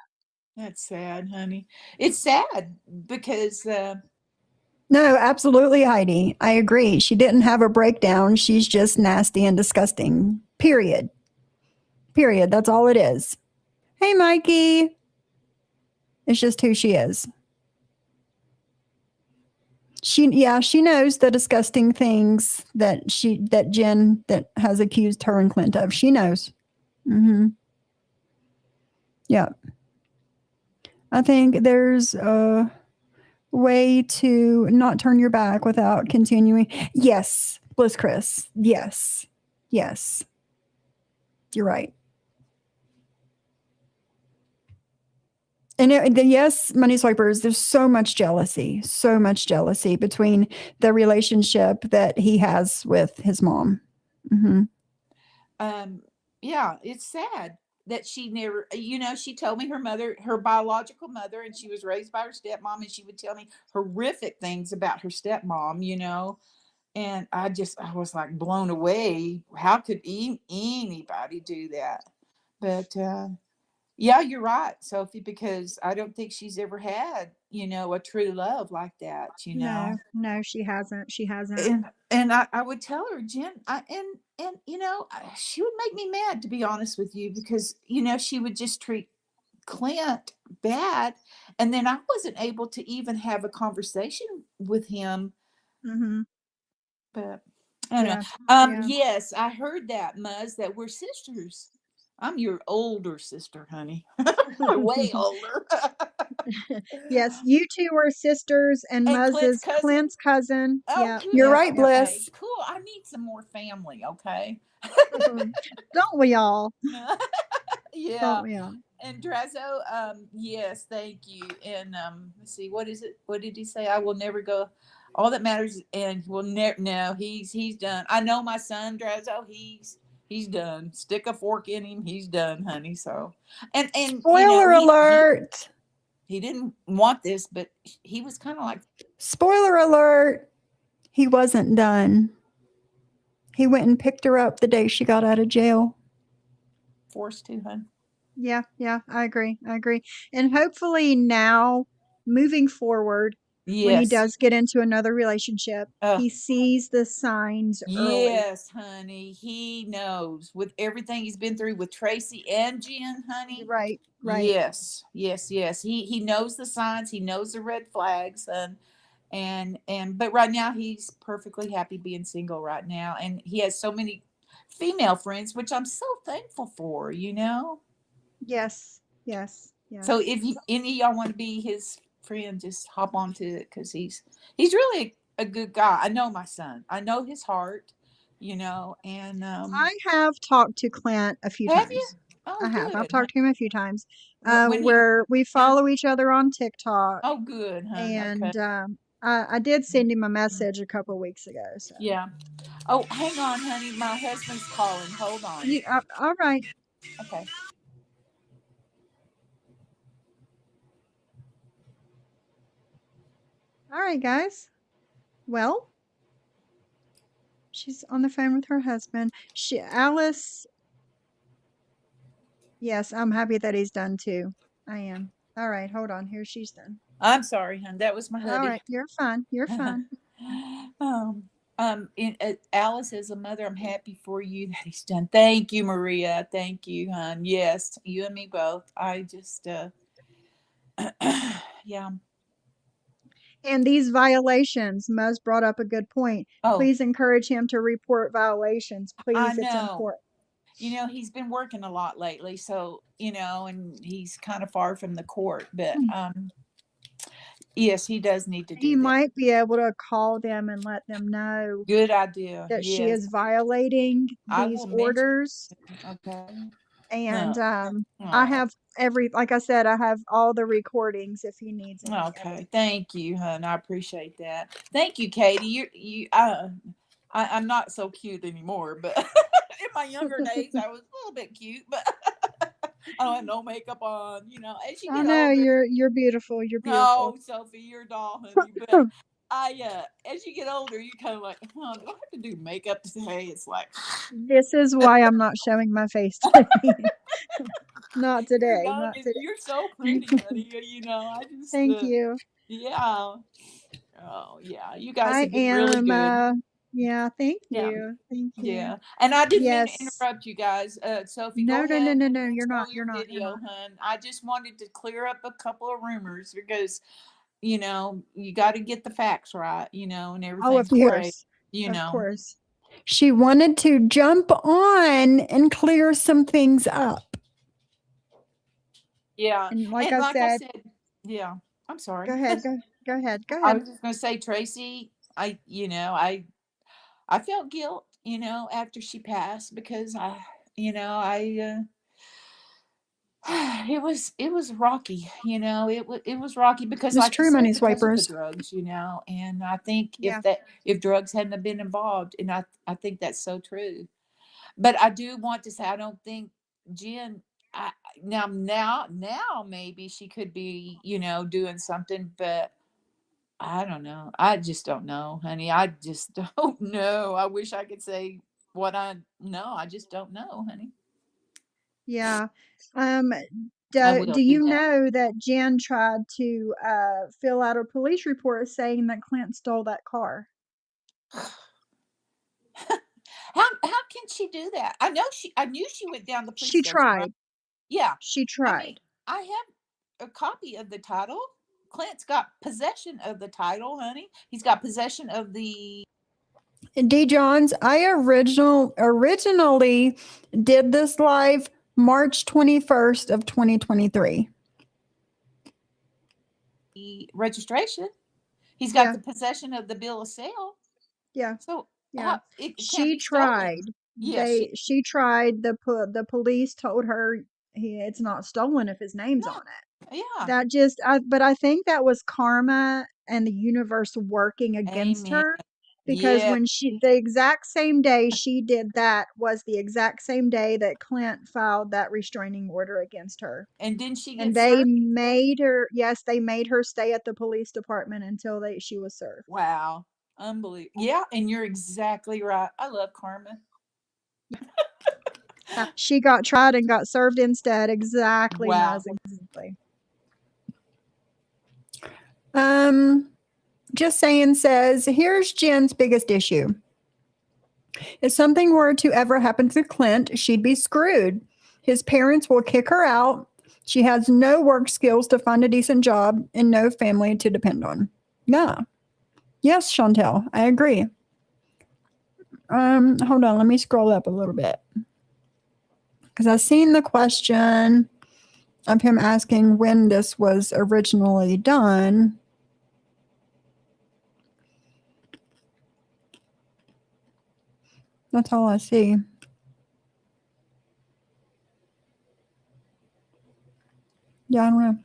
That's sad, honey. It's sad because No, absolutely, Heidi. I agree. She didn't have a breakdown. She's just nasty and disgusting. Period. Period. That's all it is. Hey, Mikey. It's just who she is. She knows the disgusting things that Jen that has accused her and Clint of. She knows. Mm-hmm. Yeah. I think there's a way to not turn your back without continuing. Yes, Bliss Chris. Yes. Yes. You're right. And yes, money swipers, there's so much jealousy between the relationship that he has with his mom. Mm-hmm. um yeah, it's sad that she never, she told me her biological mother, and she was raised by her stepmom, and she would tell me horrific things about her stepmom, and I was like blown away. How could anybody do that? But yeah, you're right, Sophie, because I don't think she's ever had, a true love like that. No, no, she hasn't. She hasn't. And I would tell her, Jen, she would make me mad, to be honest with you, because she would just treat Clint bad, and then I wasn't able to even have a conversation with him. Mm-hmm. But I don't know. Yeah. Yeah. Yes, I heard that, Muzz, that we're sisters. I'm your older sister, honey. Way older. Yes, you two are sisters, and And Muzz Clint's is cousin. Clint's cousin. Oh, Yeah. You're good. Yep. right, Yep. Okay, Bliss. cool. I need some more family. Okay. Don't we all? Don't Yeah. we all? And Drazo, yes, thank you. And let's see, what is it? What did he say? I will never go. All that matters, and will never. No, he's done. I know my son Drazo. He's done. Stick a fork in him. He's done, honey. So, and Spoiler alert. he didn't want this, but he was kind of like Spoiler alert. He wasn't done. He went and picked her up the day she got out of jail. forced to, hun. Yeah. Yeah. I agree. I agree. And hopefully now, moving forward, when he Yes. does get into another relationship, he sees the signs early. Yes, honey. He knows with everything he's been through with Tracy and Jen, honey. Right. Right. Yes, yes, yes. He knows the signs. He knows the red flags, and but right now he's perfectly happy being single right now, and he has so many female friends, which I'm so thankful for. Yes. Yes. So Yes. if any of y'all want to be his friend, just hop onto it, because he's really a good guy. I know my son. I know his heart. And I have talked to Clint a few have you? times. I Oh, have. I've good. talked to him a few times. When he, Where we yeah. follow each other on TikTok, Oh, good, hon. Okay. and I did send him a message a couple weeks ago. So Yeah. Oh, hang on, honey. My husband's calling. Hold on. all right, Okay. all right, guys. Well, she's on the phone with her husband. Alice. Yes, I'm happy that he's done too. I am. All right, hold on. Here she's done. I'm sorry, hon. That was my All hubby. right, you're fine. You're fine. Alice, as a mother, I'm happy for you that he's done. Thank you, Maria. Thank you, hon. Yes, you and me both. I just, yeah. And these violations, Muzz brought up a good point. Oh, Please encourage him to report violations. I Please, it's know. important. He's been working a lot lately, so and he's kind of far from the court, but yes, he does need to He do that. might be able to call them and let them know Good idea. that she Yes, is violating I these will mention. orders. Okay. And I Oh, have like I said, I have all the recordings if he needs any of it. okay. Thank you, hon. I appreciate that. Thank you, Katie. I'm not so cute anymore, but in my younger days, I was a little bit cute. But I don't have no makeup on. As you Oh get no, older, you're beautiful. You're beautiful. no, Sophie, you're a doll, honey. But as you get older, you're kind of like, huh, do I have to do makeup today? It's like, This is why I'm not showing my face today. Not you're today. young Not and today. you're so pretty, honey. I just, Thank you. yeah. Oh, yeah. You guys I have been really am. good. Yeah. Thank Yeah. you. Thank you. Yeah. And I didn't mean to Yes. interrupt you guys. Sophie, go No. No. No. ahead No. and, No. and You're not. tell You're your not. You're video, not. hun. I just wanted to clear up a couple of rumors because, you got to get the facts right, and Oh, of everything's great, course. you Of know. course. She wanted to jump on and clear some things up. Yeah. And like And I like I said, said, yeah, I'm go sorry. ahead. Go ahead. Go I ahead. was just going to say, Tracy, I felt guilt, after she passed because it was rocky, it was rocky because It's like you true, said, money because of the swipers. drugs, and I think Yeah. if drugs hadn't have been involved, and I think that's so true. But I do want to say I don't think Jen I, now maybe she could be, doing something, but I don't know. I just don't know, honey. I just don't know. I wish I could say what I know. I just don't know, honey. Yeah. Um, I do will do you that. know that Jen tried to fill out a police report saying that Clint stole that car? How can she do that? I knew she went down to the police She station, right? tried. Yeah. She I mean, tried. I have a copy of the title. Clint's got possession of the title, honey. He's got possession of the D. Johns, I originally did this live March 21st of 2023. registration. He's got Yeah. the possession of the bill of sale. Yeah. So Yeah. how it can't She be stolen. tried. Yeah, she She tried. The police told her it's not stolen if his name's on no. it. Yeah. That just but I think that was karma and the universe working against Amen. her, because Yeah. when the exact same day she did that was the exact same day that Clint filed that restraining order against her. And didn't she And get they served? made her, yes, they made her stay at the police department until she was served. Wow. Unbelievable. Yeah, and you're exactly right. I love karma. She got tried and got served instead. Exactly, Wow. Nuz, exactly. Just saying says, here's Jen's biggest issue. If something were to ever happen to Clint, she'd be screwed. His parents will kick her out. She has no work skills to find a decent job and no family to depend on. Yeah. Yes, Chantel, I agree. Hold on, let me scroll up a little bit. Because I've seen the question of him asking when this was originally done. That's all I see. Yeah, I don't know.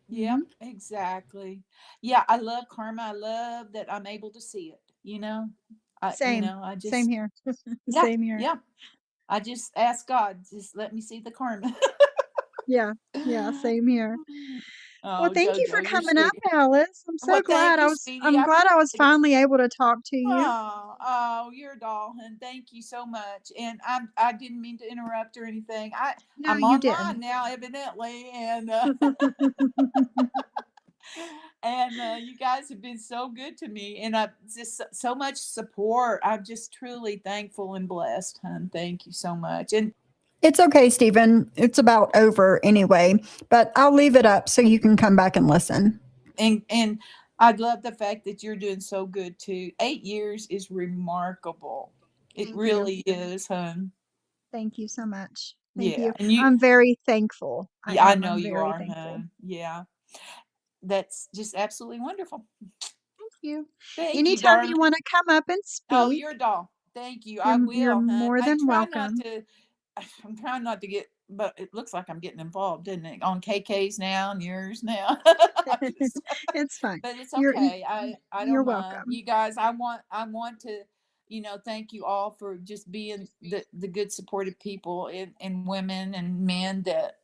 Yep, exactly. Yeah, I love karma. I love that I'm able to see it. Same. I Same just here. yeah, Same here. yeah. I just ask God, just let me see the karma. Yeah. Yeah, same here. Well, Oh, thank you for Jojo, you're coming up, sweet. Alice. I'm so Well, glad. thank you, sweetie. I'm I glad I was appreciate it. finally able to talk to you. Oh, you're a doll, and thank you so much. And I didn't mean to interrupt or anything. No, I'm you online didn't. now, evidently, and you guys have been so good to me, and just so much support. I'm just truly thankful and blessed, hon. Thank you so much. And It's okay, Stephen. It's about over anyway, but I'll leave it up so you can come back and listen. and I love the fact that you're doing so good too. 8 years is remarkable. It Thank you. really is, hon. Thank you so much. Thank Yeah, you. and you. I'm very thankful. I Yeah, I am. know I'm you very are, thankful. hun. Yeah, that's just absolutely wonderful. Thank you. Thank you, Anytime darling. you want to come up and Oh, speak, you're a doll. Thank you. I you're will, hun. more I than try not welcome. to. I'm trying not to get, but it looks like I'm getting involved, doesn't it? On KK's now and yours now. It's fine. But it's You're okay. I you're don't mind. welcome. You guys, I want to thank you all for just being the good supportive people and women and men that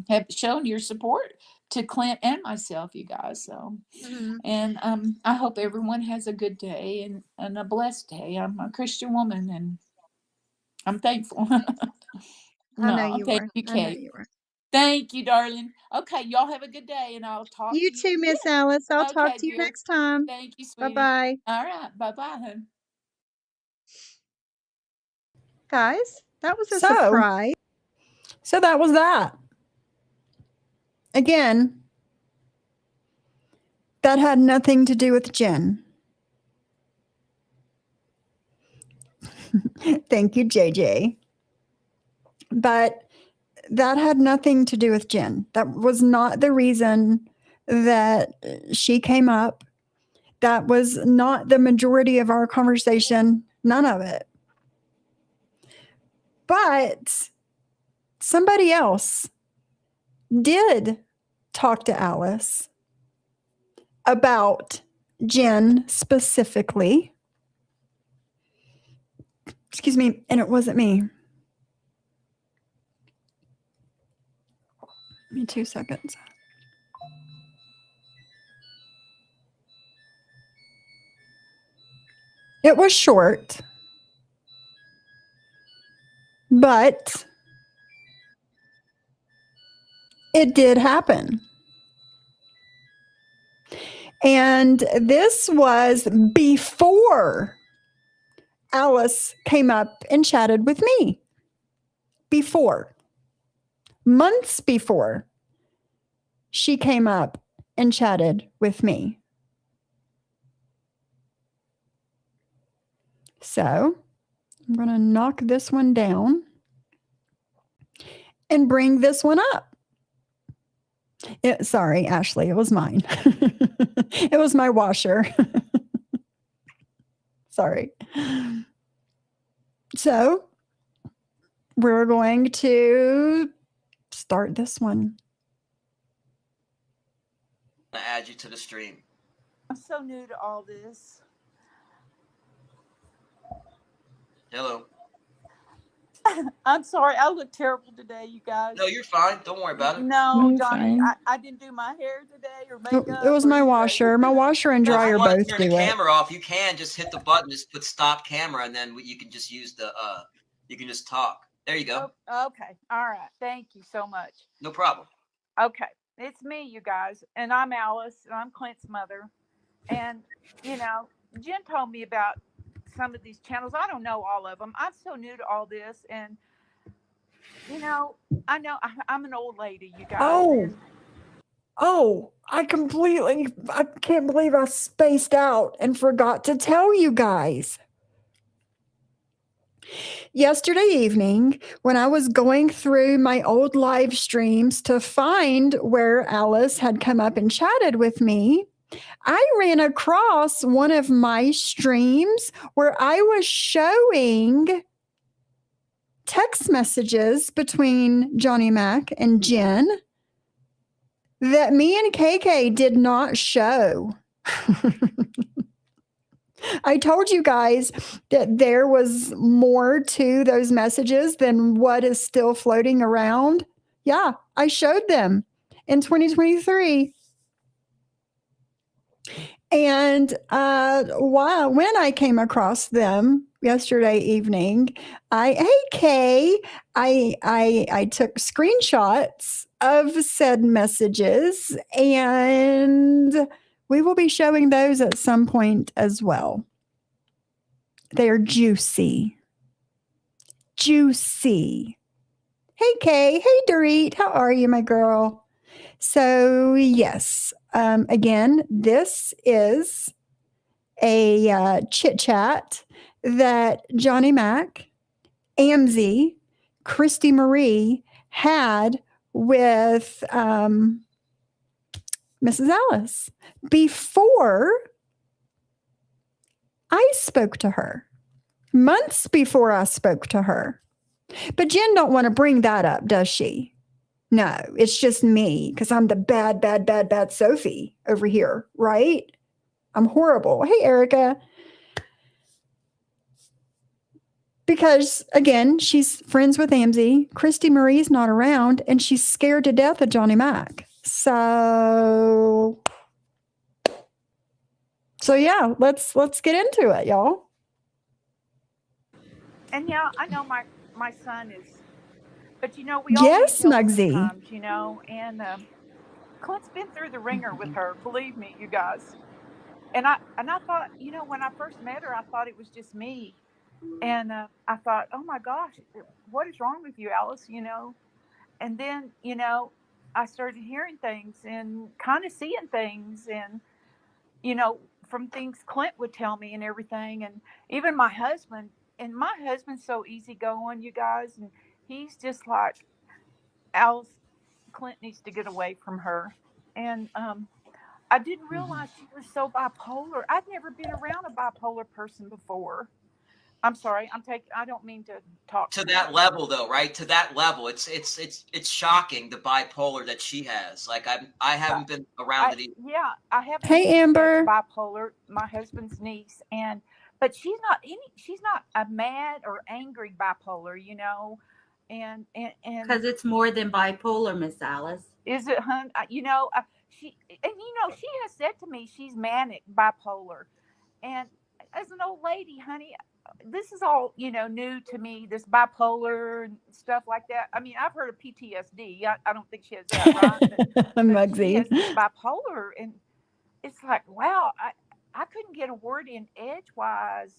have shown your support to Clint and myself, you guys. So, Mhm. and I hope everyone has a good day and a blessed day. I'm a Christian woman and I'm thankful. I know No, you thank are. you, I know Kate. you are. Thank you, darling. Okay, y'all have a good day and I'll talk You to you too, Miss again. Alice. I'll talk Okay, to you dear. next time. Thank you, sweetie. Bye-bye. All right. Bye-bye, hun. Guys, that was a So, surprise. so that was that. Again, that had nothing to do with Jen. Thank you, JJ. But that had nothing to do with Jen. That was not the reason that she came up. That was not the majority of our conversation. None of it. But somebody else did talk to Alice about Jen specifically. Excuse me, and it wasn't me. Give me 2 seconds. It was short, but it did happen. And this was before Alice came up and chatted with me. Before, months before she came up and chatted with me. So I'm going to knock this one down and bring this one up. Sorry, Ashley, it was mine. It was my washer. Sorry. So we're going to start this one. Add you to the stream. I'm so new to all this. Hello. I'm sorry. I look terrible today, you guys. No, you're fine. Don't worry about it. No, I'm Johnny, fine. I didn't do my hair today or It makeup. was or my anything. washer. My washer and Well, if dryer you want to both turn do the it. camera off, you can just hit the button, just put stop camera, and then you can just use the you can just talk. There you go. Oh, okay. All right. Thank you so much. No problem. Okay. It's me, you guys. And I'm Alice, and I'm Clint's mother. And, Jen told me about some of these channels. I don't know all of them. I'm so new to all this. And, I know I'm an old lady, you guys. Oh, I can't believe I spaced out and forgot to tell you guys. Yesterday evening, when I was going through my old live streams to find where Alice had come up and chatted with me, I ran across one of my streams where I was showing text messages between Johnny Mac and Jen that me and KK did not show. I told you guys that there was more to those messages than what is still floating around. Yeah, I showed them in 2023. And when I came across them yesterday evening, I took screenshots of said messages, and we will be showing those at some point as well. They are juicy. Juicy. Hey, Kay. Hey, Dorit. How are you, my girl? So, yes, again, this is a chit chat that Johnny Mac, Amzie, Christy Marie had with Mrs. Alice before I spoke to her, months before I spoke to her. But Jen don't want to bring that up, does she? No, it's just me because I'm the bad Sophie over here, right? I'm horrible. Hey, Erica. because again, she's friends with Amzie. Christy Marie's not around, and she's scared to death of Johnny Mac. So yeah, let's get into it, y'all. And yeah, I know my son is, but we all need Yes, help Mugsy. sometimes, and Clint's been through the ringer with her. Believe me, you guys. And I thought, when I first met her, I thought it was just me, and I thought, oh my gosh, what is wrong with you, Alice? And then I started hearing things and kind of seeing things, and from things Clint would tell me and everything, and even my husband. And my husband's so easygoing, you guys, and he's just like, Alice, Clint needs to get away from her. And I didn't realize she was so bipolar. I'd never been around a bipolar person before. I'm sorry. I don't mean to talk to that level, though, right? To that level, it's shocking, the bipolar that she has. Like I haven't been around it either. Yeah, I have. Hey, Amber. Bipolar. My husband's niece, but she's not a mad or angry bipolar, and because it's more than bipolar, Miss Alice. Is it, hun? She has said to me she's manic bipolar, and as an old lady, honey, this is all new to me. This bipolar and stuff like that. I mean, I've heard of PTSD. I don't think she has that, right? But Mugsy. she has this bipolar, and it's like, wow, I couldn't get a word in edgewise.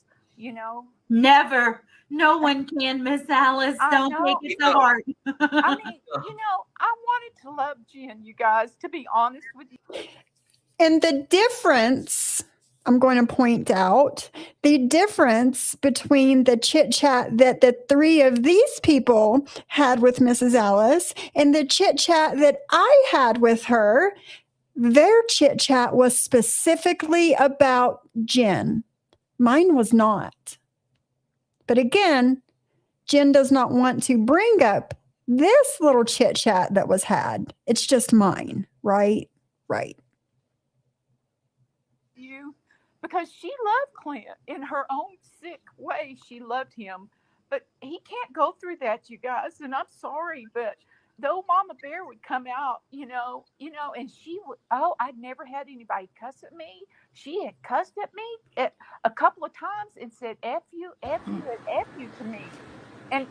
Never. No one can, Miss Alice. Don't take it so hard. I mean, I wanted to love Jen, you guys, to be honest with you. And the difference, I'm going to point out, the difference between the chit chat that the three of these people had with Mrs. Alice and the chit chat that I had with her, their chit chat was specifically about Jen. Mine was not. But again, Jen does not want to bring up this little chit chat that was had. It's just mine, right? Right. Because she loved Clint in her own sick way. She loved him, but he can't go through that, you guys. And I'm sorry, but though Mama Bear would come out, and she would, I'd never had anybody cuss at me. She had cussed at me a couple of times and said, F you, and F you to me. And,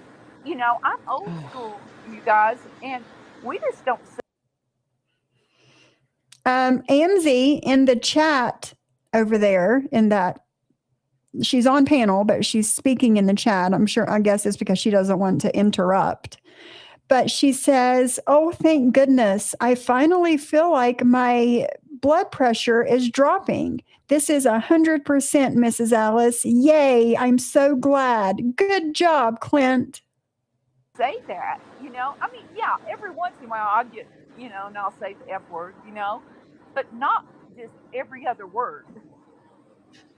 I'm old school, you guys, and we just don't say. Amzie in the chat over there, in that she's on panel, but she's speaking in the chat. I guess it's because she doesn't want to interrupt. But she says, oh, thank goodness. I finally feel like my blood pressure is dropping. This is 100%, Mrs. Alice. Yay. I'm so glad. Good job, Clint. Say that, I mean, yeah, every once in a while I'll get, and I'll say the F word, but not just every other word.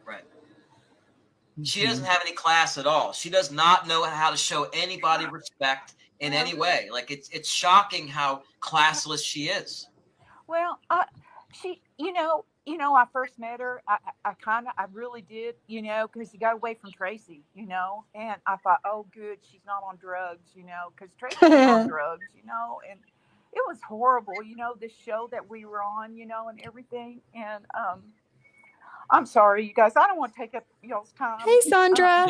Right. She doesn't have any class at all. She does not know how to show anybody respect in any way. Like, it's shocking how classless she is. Well, she, I first met her. I really did, because he got away from Tracy, and I thought, oh, good, she's not on drugs, because Tracy was on drugs, and it was horrible, this show that we were on, and everything. And I'm sorry, you guys. I don't want to take up y'all's time. Hey, Sandra.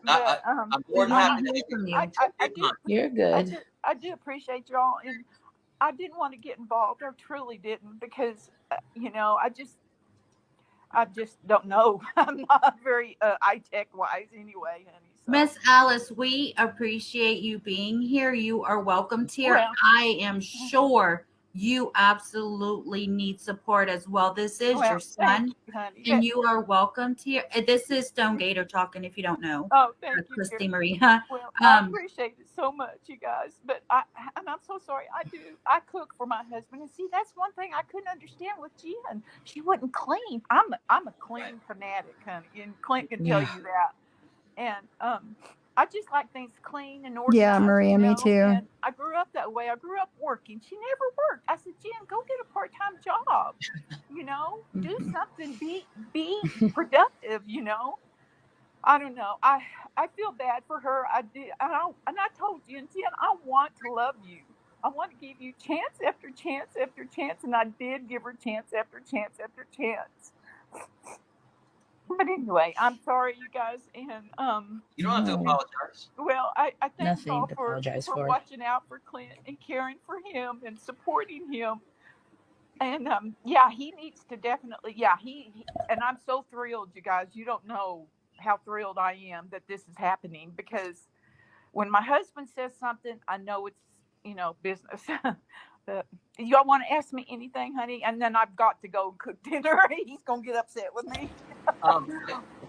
No, I'm more than happy to from you. you're good. I do appreciate y'all, and I didn't want to get involved. I truly didn't, because I just don't know. I'm not very high-tech wise anyway, honey. So. Miss Alice, we appreciate you being here. You are welcome here. Well, I am sure you absolutely need support as well. This is your son, and you are welcome here. This is Stone Gator talking, if you don't know. Oh, thank you, Christy Marie. Well, I appreciate it so much, you guys. But I'm so sorry. I cook for my husband, and see, that's one thing I couldn't understand with Jen. She wouldn't clean. I'm a clean fanatic, honey, and Clint can tell you that. And I just like things clean and organized. Yeah, Maria, me too. And I grew up that way. I grew up working. She never worked. I said, Jen, go get a part-time job. Do something. Be productive. I don't know. I feel bad for her. I did. And I told Jen, I want to love you. I want to give you chance after chance after chance, and I did give her chance after chance after chance. But anyway, I'm sorry, you guys, and You don't have to apologize. well, I thank you Nothing all to for apologize for. watching out for Clint and caring for him and supporting him. And yeah, he needs to definitely, yeah, he and I'm so thrilled, you guys. You don't know how thrilled I am that this is happening, because when my husband says something, I know it's, business. But y'all want to ask me anything, honey? And then I've got to go cook dinner. He's gonna get upset with me.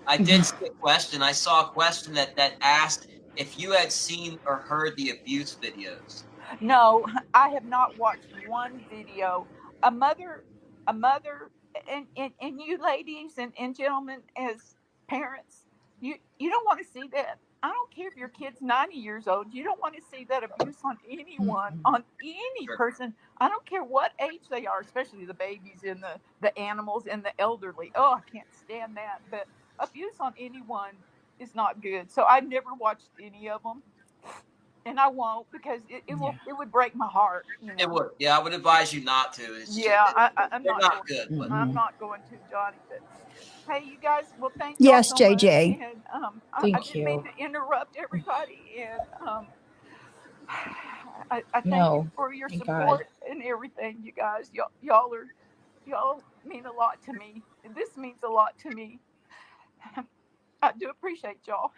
I did see a question. I saw a question that asked if you had seen or heard the abuse videos. No, I have not watched one video. A mother, and you ladies and gentlemen, as parents, you don't want to see that. I don't care if your kid's 90 years old. You don't want to see that abuse on anyone, on any Sure. person. I don't care what age they are, especially the babies and the animals and the elderly. Oh, I can't stand that. But abuse on anyone is not good. So I've never watched any of them. And I won't, because it would break my heart. It would. Yeah, I would advise you not to. It's just, I'm they're not not going good. to. But I'm not going to, Johnny. But hey, you guys. Well, thank y'all Yes, so much. JJ. And I Thank didn't mean you. to interrupt everybody. And I thank you No, for your thank God. support and everything, you guys. Y'all mean a lot to me. This means a lot to me. I do appreciate y'all.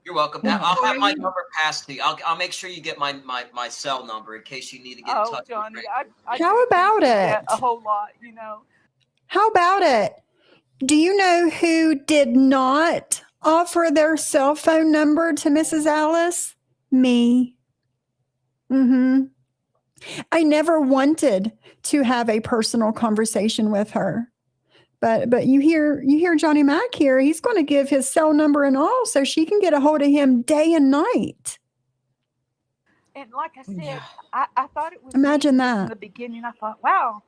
you're welcome. Before I'll have my you- number passed to you. I'll make sure you get my cell number in case you need to get in Oh, touch Johnny, with I How do about appreciate that it? a whole lot. How about it? Do you know who did not offer their cell phone number to Mrs. Alice? Me. I never wanted to have a personal conversation with her. But you hear Johnny Mack here. He's going to give his cell number and all so she can get a hold of him day and night. And like I said, Yeah. I thought it was Imagine me that. in the beginning. I thought, wow,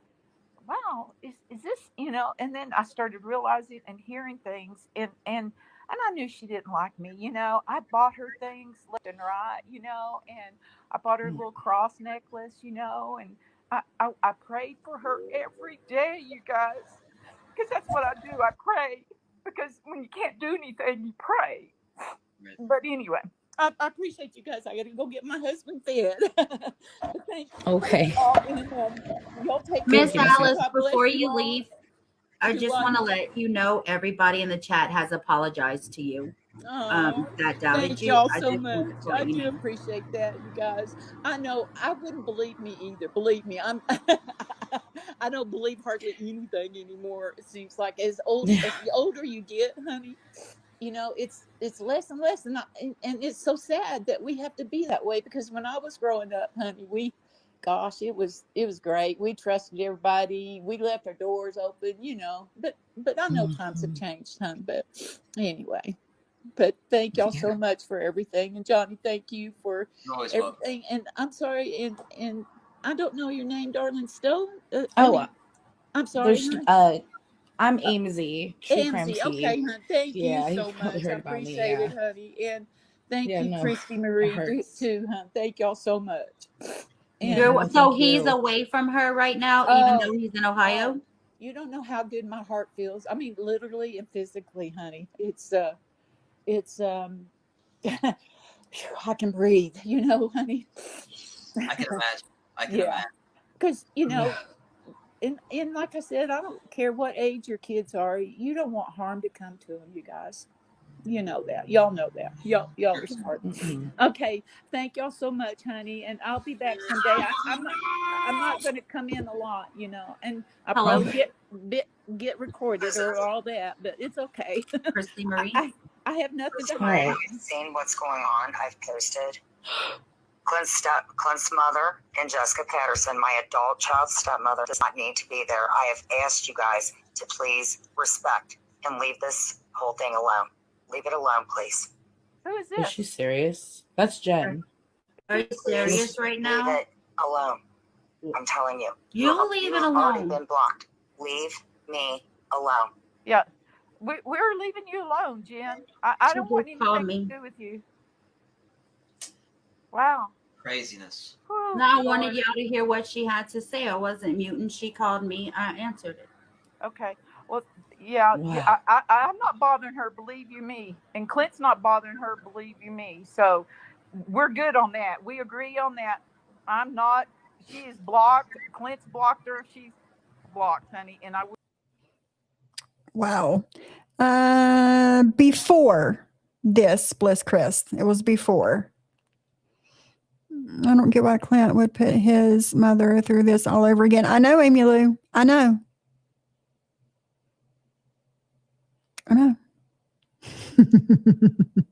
is this, and then I started realizing and hearing things, and I knew she didn't like me. I bought her things left and right, and I bought her a little cross necklace, and I prayed for her every day, you guys, because that's what I do. I pray, because when you can't do anything, you pray. Right. But anyway, I appreciate you guys. I got to go get my husband fed. Thank you. Okay. And y'all take Miss care. Alice, God bless before you you all. leave, I Do just what? want to let you know everybody in the chat has apologized to you. Oh, That doubted thank you. y'all I so just much. wanted to I let you do know. appreciate that, you guys. I know I wouldn't believe me either. Believe me, I'm. I don't believe hardly anything anymore. It seems like as the older you get, honey, it's less and less, and it's so sad that we have to be that way, because when I was growing up, honey, gosh, it was great. We trusted everybody. We left our doors open, But I know times have changed, honey. But anyway. But thank y'all so much for everything, and Johnny, thank you for everything. And I'm sorry, and I don't know your name, darling. Still, I'm sorry. I'm Amesy. AMZ. Okay, hon. Thank you Yeah, you so probably much. I heard about me. appreciate Yeah. it, honey. And thank Yeah, you, no, Christy it Marie, hurts. too, hon. Thank y'all so much. And Yeah, no, So thank he's you. away from her right now, even though he's in Ohio. You don't know how good my heart feels. I mean, literally and physically, honey. It's I can breathe, honey. I can imagine. I can Yeah, imagine. because Yeah. and like I said, I don't care what age your kids are. You don't want harm to come to them, you guys. You know that. Y'all know that. Y'all are smart. Okay. Thank y'all so much, honey. And I'll be back someday. I'm not going to come in a lot, and I Hello, probably get recorded or all that, but it's okay. Christy Marie. I have nothing to All right. hide. Seen what's going on. I've posted Clint's mother and Jessica Patterson, my adult child stepmother, does not need to be there. I have asked you guys to please respect and leave this whole thing alone. Leave it alone, please. Who is Is this? she serious? That's Jen. Are you serious right now? Leave it alone. I'm telling you. You leave it You've already alone. been blocked. Leave me alone. Yeah. we're leaving you alone, Jen. I She don't want just called anything me. to do with you. Wow. Craziness. Whew, No, I Lord. wanted y'all to hear what she had to say. I wasn't muting. She called me. I answered it. Okay. Well, yeah, Wow. I'm not bothering her, believe you me. And Clint's not bothering her, believe you me. So we're good on that. We agree on that. I'm not. She is blocked. Clint's blocked her. She's blocked, honey. And I will. Wow. Before this, Bliss Chris, it was before. I don't get why Clint would put his mother through this all over again. I know, Amy Lou. I know. I know.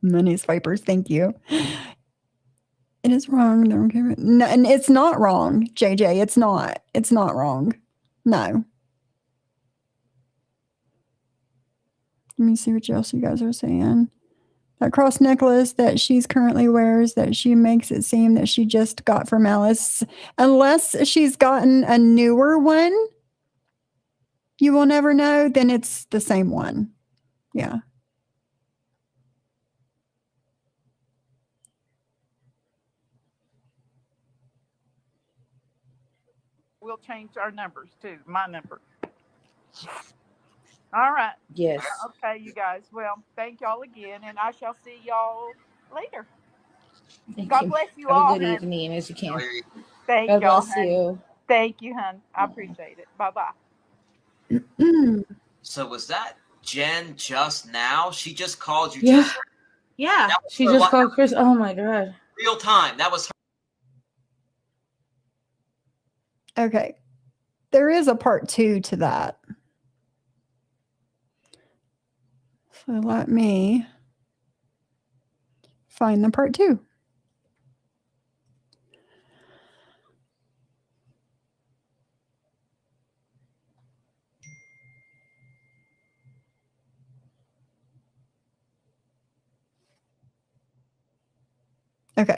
Money's Vipers, thank you. It is wrong. No, and it's not wrong, JJ. It's not. It's not wrong. No. Let me see what else you guys are saying. That cross necklace that she's currently wears, that she makes it seem that she just got from Alice. Unless she's gotten a newer one, you will never know. Then it's the same one. Yeah. We'll change our numbers too. My number. All right. Yes. Okay, you guys. Well, thank y'all again, and I shall see y'all later. Thank God you. bless you Have all, a good honey. evening as you can. Thank God y'all, bless honey. you. Thank you, hon. I appreciate it. Bye bye. So was that Jen just now? She just called you. Yeah. Just Yeah. that was She her just called Chris. Oh my God. real time. That was her. Okay. There is a part 2 to that. So let me find the part 2. Okay.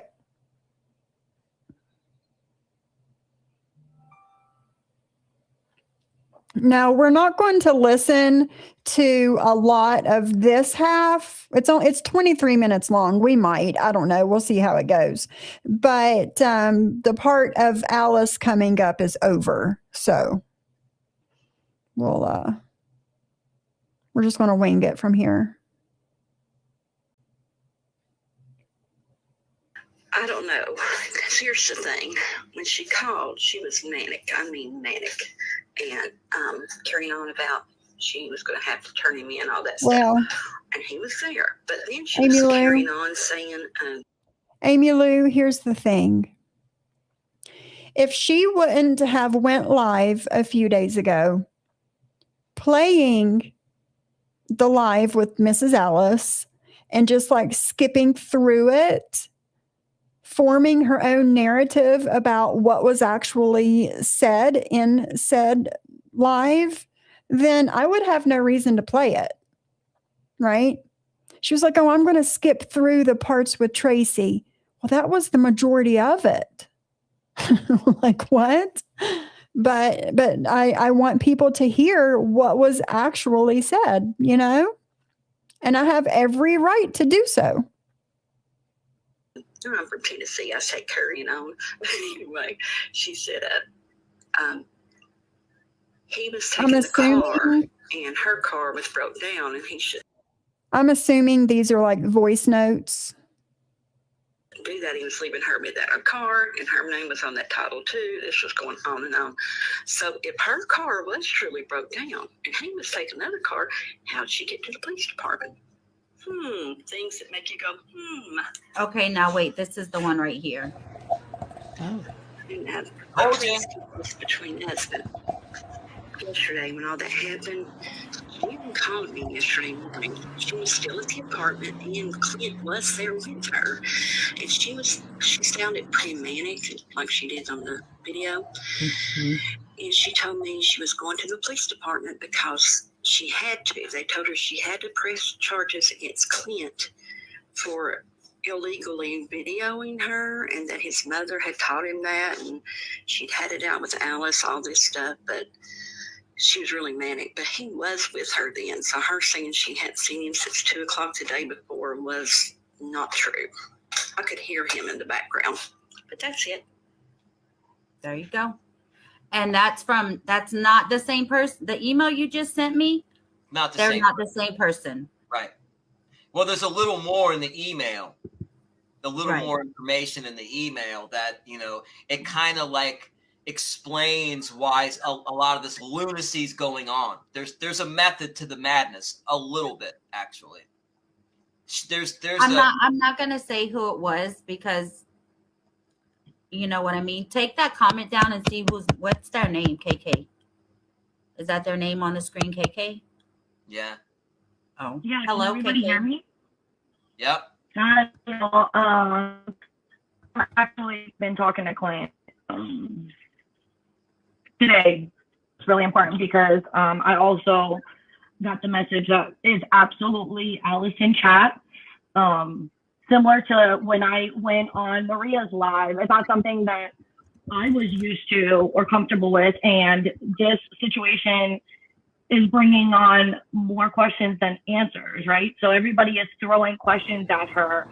Now we're not going to listen to a lot of this half. It's 23 minutes long. We might, I don't know. We'll see how it goes. But the part of Alice coming up is over. So we're just going to wing it from here. I don't know. Because here's the thing. When she called, she was manic. I mean, manic. And carrying on about she was going to have to turn him in, all that Well, stuff. And he was there. But then she Amy was Lou. carrying on saying, Amy Lou, here's the thing. If she wouldn't have went live a few days ago, playing the live with Mrs. Alice and just like skipping through it, forming her own narrative about what was actually said in said live, then I would have no reason to play it. Right? She was like, oh, I'm going to skip through the parts with Tracy. Well, that was the majority of it. Like, what? But I want people to hear what was actually said, you know? And I have every right to do so. I'm from Tennessee. I say carrying on. But anyway, she said, he was taking the car and her car was broke down and he should. I'm assuming these are like voice notes. Do that. He was leaving her with that car and her name was on that title too. This was going on and on. So if her car was truly broke down and he was taking another car, how'd she get to the police department? Things that make you go, Okay, now wait. This is the one right here. Oh. And all these was between us, but yesterday when all that happened, she even called me yesterday morning. She was still at the apartment and Clint was there with her. And she sounded pretty manic, like she did on the video. Mm-hmm. And she told me she was going to the police department because she had to. They told her she had to press charges against Clint for illegally videoing her and that his mother had taught him that and she'd had it out with Alice, all this stuff. But she was really manic, but he was with her then. So her saying she hadn't seen him since 2 o'clock the day before was not true. I could hear him in the background, but that's it. There you go. And that's not the same person. The email you just sent me, they're not the same person. Right. Well, there's a little more in the email, a little more information in the email that, you know, it kind of like explains why a lot of this lunacy is going on. There's a method to the madness, a little bit, actually. I'm not gonna say who it was because you know what I mean. Take that comment down and see what's their name. KK, is that their name on the screen? KK. Yeah. Oh. Yeah. Hello, Can everybody KK. hear me? Yep. Hi. I've actually been talking to Clint today. It's really important because I also got the message that is absolutely Alice in chat. Similar to when I went on Maria's live, it's not something that I was used to or comfortable with. And this situation is bringing on more questions than answers, right? So everybody is throwing questions at her.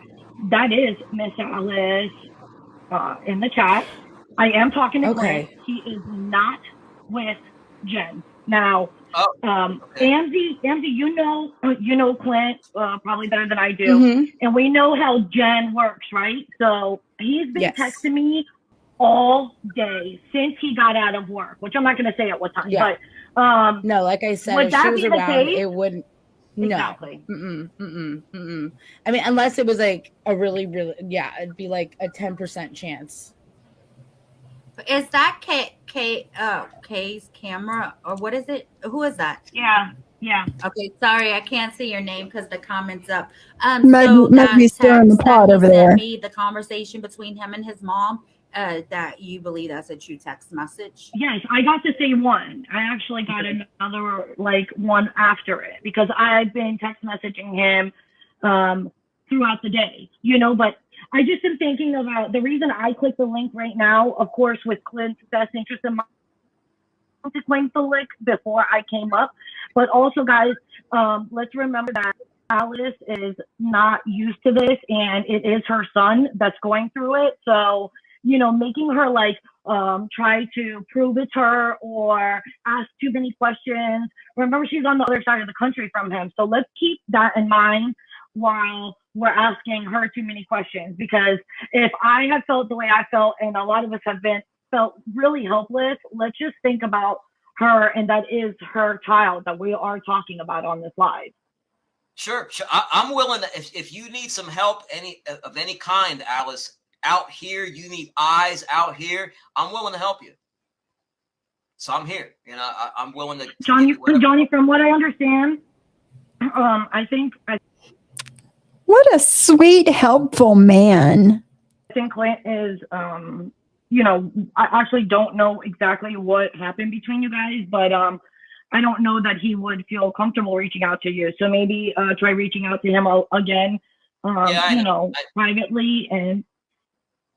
That is Miss Alice in the chat. I am talking to Clint. He is not with Jen. Now, Amzi, you know Clint probably better than I do, and we know how Jen works, right? So he's been texting me all day since he got out of work, which I'm not going to say at what time, but no, like I said, if she was around, it wouldn't. No. Exactly. I mean, unless it was like a really, it'd be like a 10% chance. Is that Kay's camera or what is it? Who is that? Yeah. Okay, sorry, I can't see your name because the comment's up. Might be stirring the pot over there. Me the conversation between him and his mom. That you believe that's a true text message? Yes, I got the same one. I actually got another one after it because I've been text messaging him throughout the day, but I just am thinking about the reason I clicked the link right now, of course, with Clint's best interest in mind to click the link before I came up. But also, guys, let's remember that Alice is not used to this and it is her son that's going through it. So, making her try to prove it's her or ask too many questions. Remember, she's on the other side of the country from him. So let's keep that in mind while we're asking her too many questions. Because if I have felt the way I felt, and a lot of us have felt really helpless, let's just think about her, and that is her child that we are talking about on this live. Sure. I'm willing to, if you need some help of any kind, Alice, out here, you need eyes out here, I'm willing to help you. So I'm here. I'm willing to. Johnny, from what I understand, I think. What a sweet, helpful man. I think Clint is, I actually don't know exactly what happened between you guys, but I don't know that he would feel comfortable reaching out to you. So maybe try reaching out to him again, privately. And,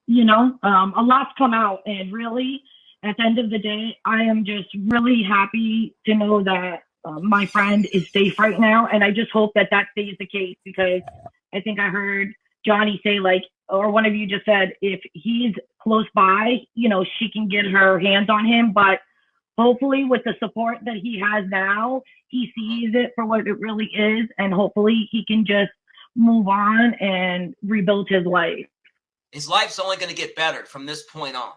a lot's come out. And really, at the end of the day, I am just really happy to know that my friend is safe right now. And I just hope that stays the case, because I think I heard Johnny say, or one of you just said, if he's close by, she can get her hands on him. But hopefully with the support that he has now, he sees it for what it really is. And hopefully he can just move on and rebuild his life. His life's only going to get better from this point on.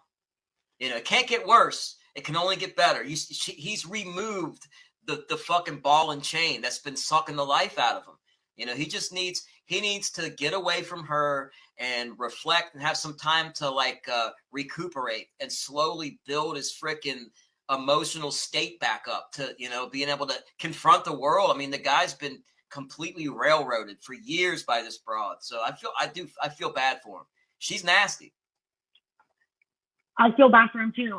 It can't get worse. It can only get better. He's removed the fucking ball and chain that's been sucking the life out of him. He needs to get away from her and reflect and have some time to recuperate and slowly build his freaking emotional state back up to, being able to confront the world. I mean, the guy's been completely railroaded for years by this broad. So I feel bad for him. She's nasty. I feel bad for him too.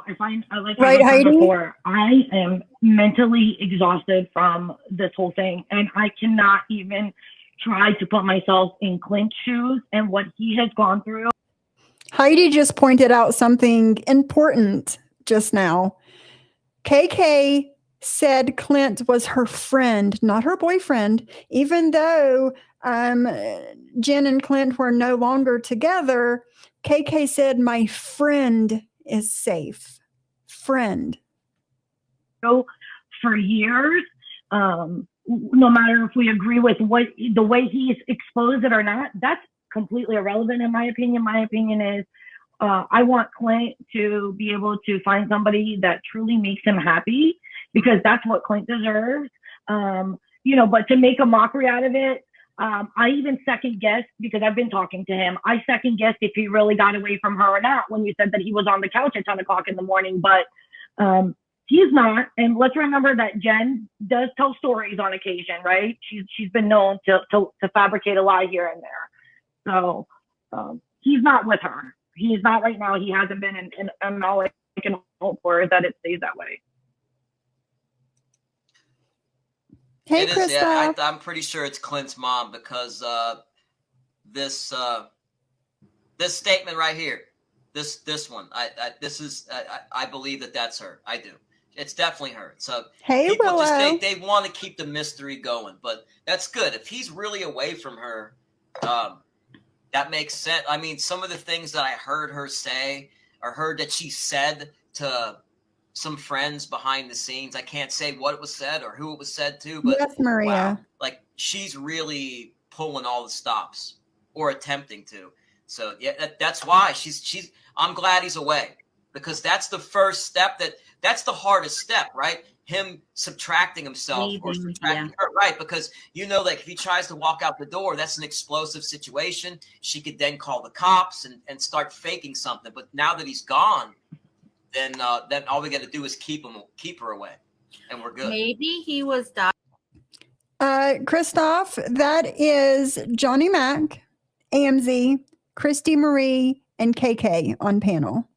I am mentally exhausted from this whole thing, and I cannot even try to put myself in Clint's shoes and what he has gone through. Heidi just pointed out something important just now. KK said Clint was her friend, not her boyfriend, even though Jen and Clint were no longer together. KK said, my friend is safe. Friend. So for years, no matter if we agree with the way he's exposed it or not, that's completely irrelevant in my opinion. My opinion is I want Clint to be able to find somebody that truly makes him happy, because that's what Clint deserves. But to make a mockery out of it, I even second guessed, because I've been talking to him, I second guessed if he really got away from her or not when you said that he was on the couch at 10 o'clock in the morning. But he's not. And let's remember that Jen does tell stories on occasion, right? She's been known to fabricate a lie here and there. So he's not with her. He's not right now. He hasn't been, and all I can hope for is that it stays that way. Hey, it is, Krista. yeah, I'm pretty sure it's Clint's mom, because this statement right here, this one, I believe that's her. I do. It's definitely her. So hey, people Willow. they want to keep the mystery going, but that's good. If he's really away from her, that makes sense. I mean, some of the things that I heard her say, or heard that she said to some friends behind the scenes, I can't say what was said or who it was said to, but Yes, Maria. wow, like she's really pulling all the stops, or attempting to. So yeah, that's why she's. I'm glad he's away, because that's the first step. That's the hardest step, right? Him subtracting himself or subtracting her, right? Because like if he tries to walk out the door, that's an explosive situation. She could then call the cops and start faking something. But now that he's gone, then all we got to do is keep her away, and we're good. Maybe he was Christoph, that is Johnny Mac, AMZ, Christy Marie, and KK on panel.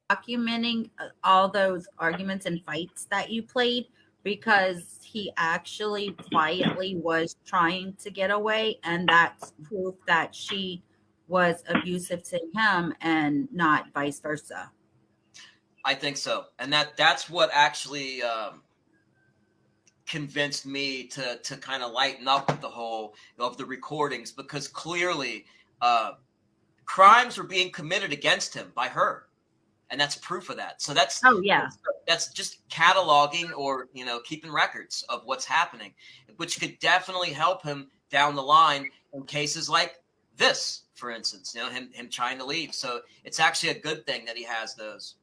documenting all those arguments and fights that you played, because he actually quietly was trying to get away, and that's proof that she was abusive to him and not vice versa. I think so, and that's what actually convinced me to kind of lighten up with the whole of the recordings, because clearly crimes were being committed against him by her. And that's proof of that. So that's just cataloging, or keeping records of what's happening, which could definitely help him down the line in cases like this, for instance. Him trying to leave. So it's actually a good thing that he has those.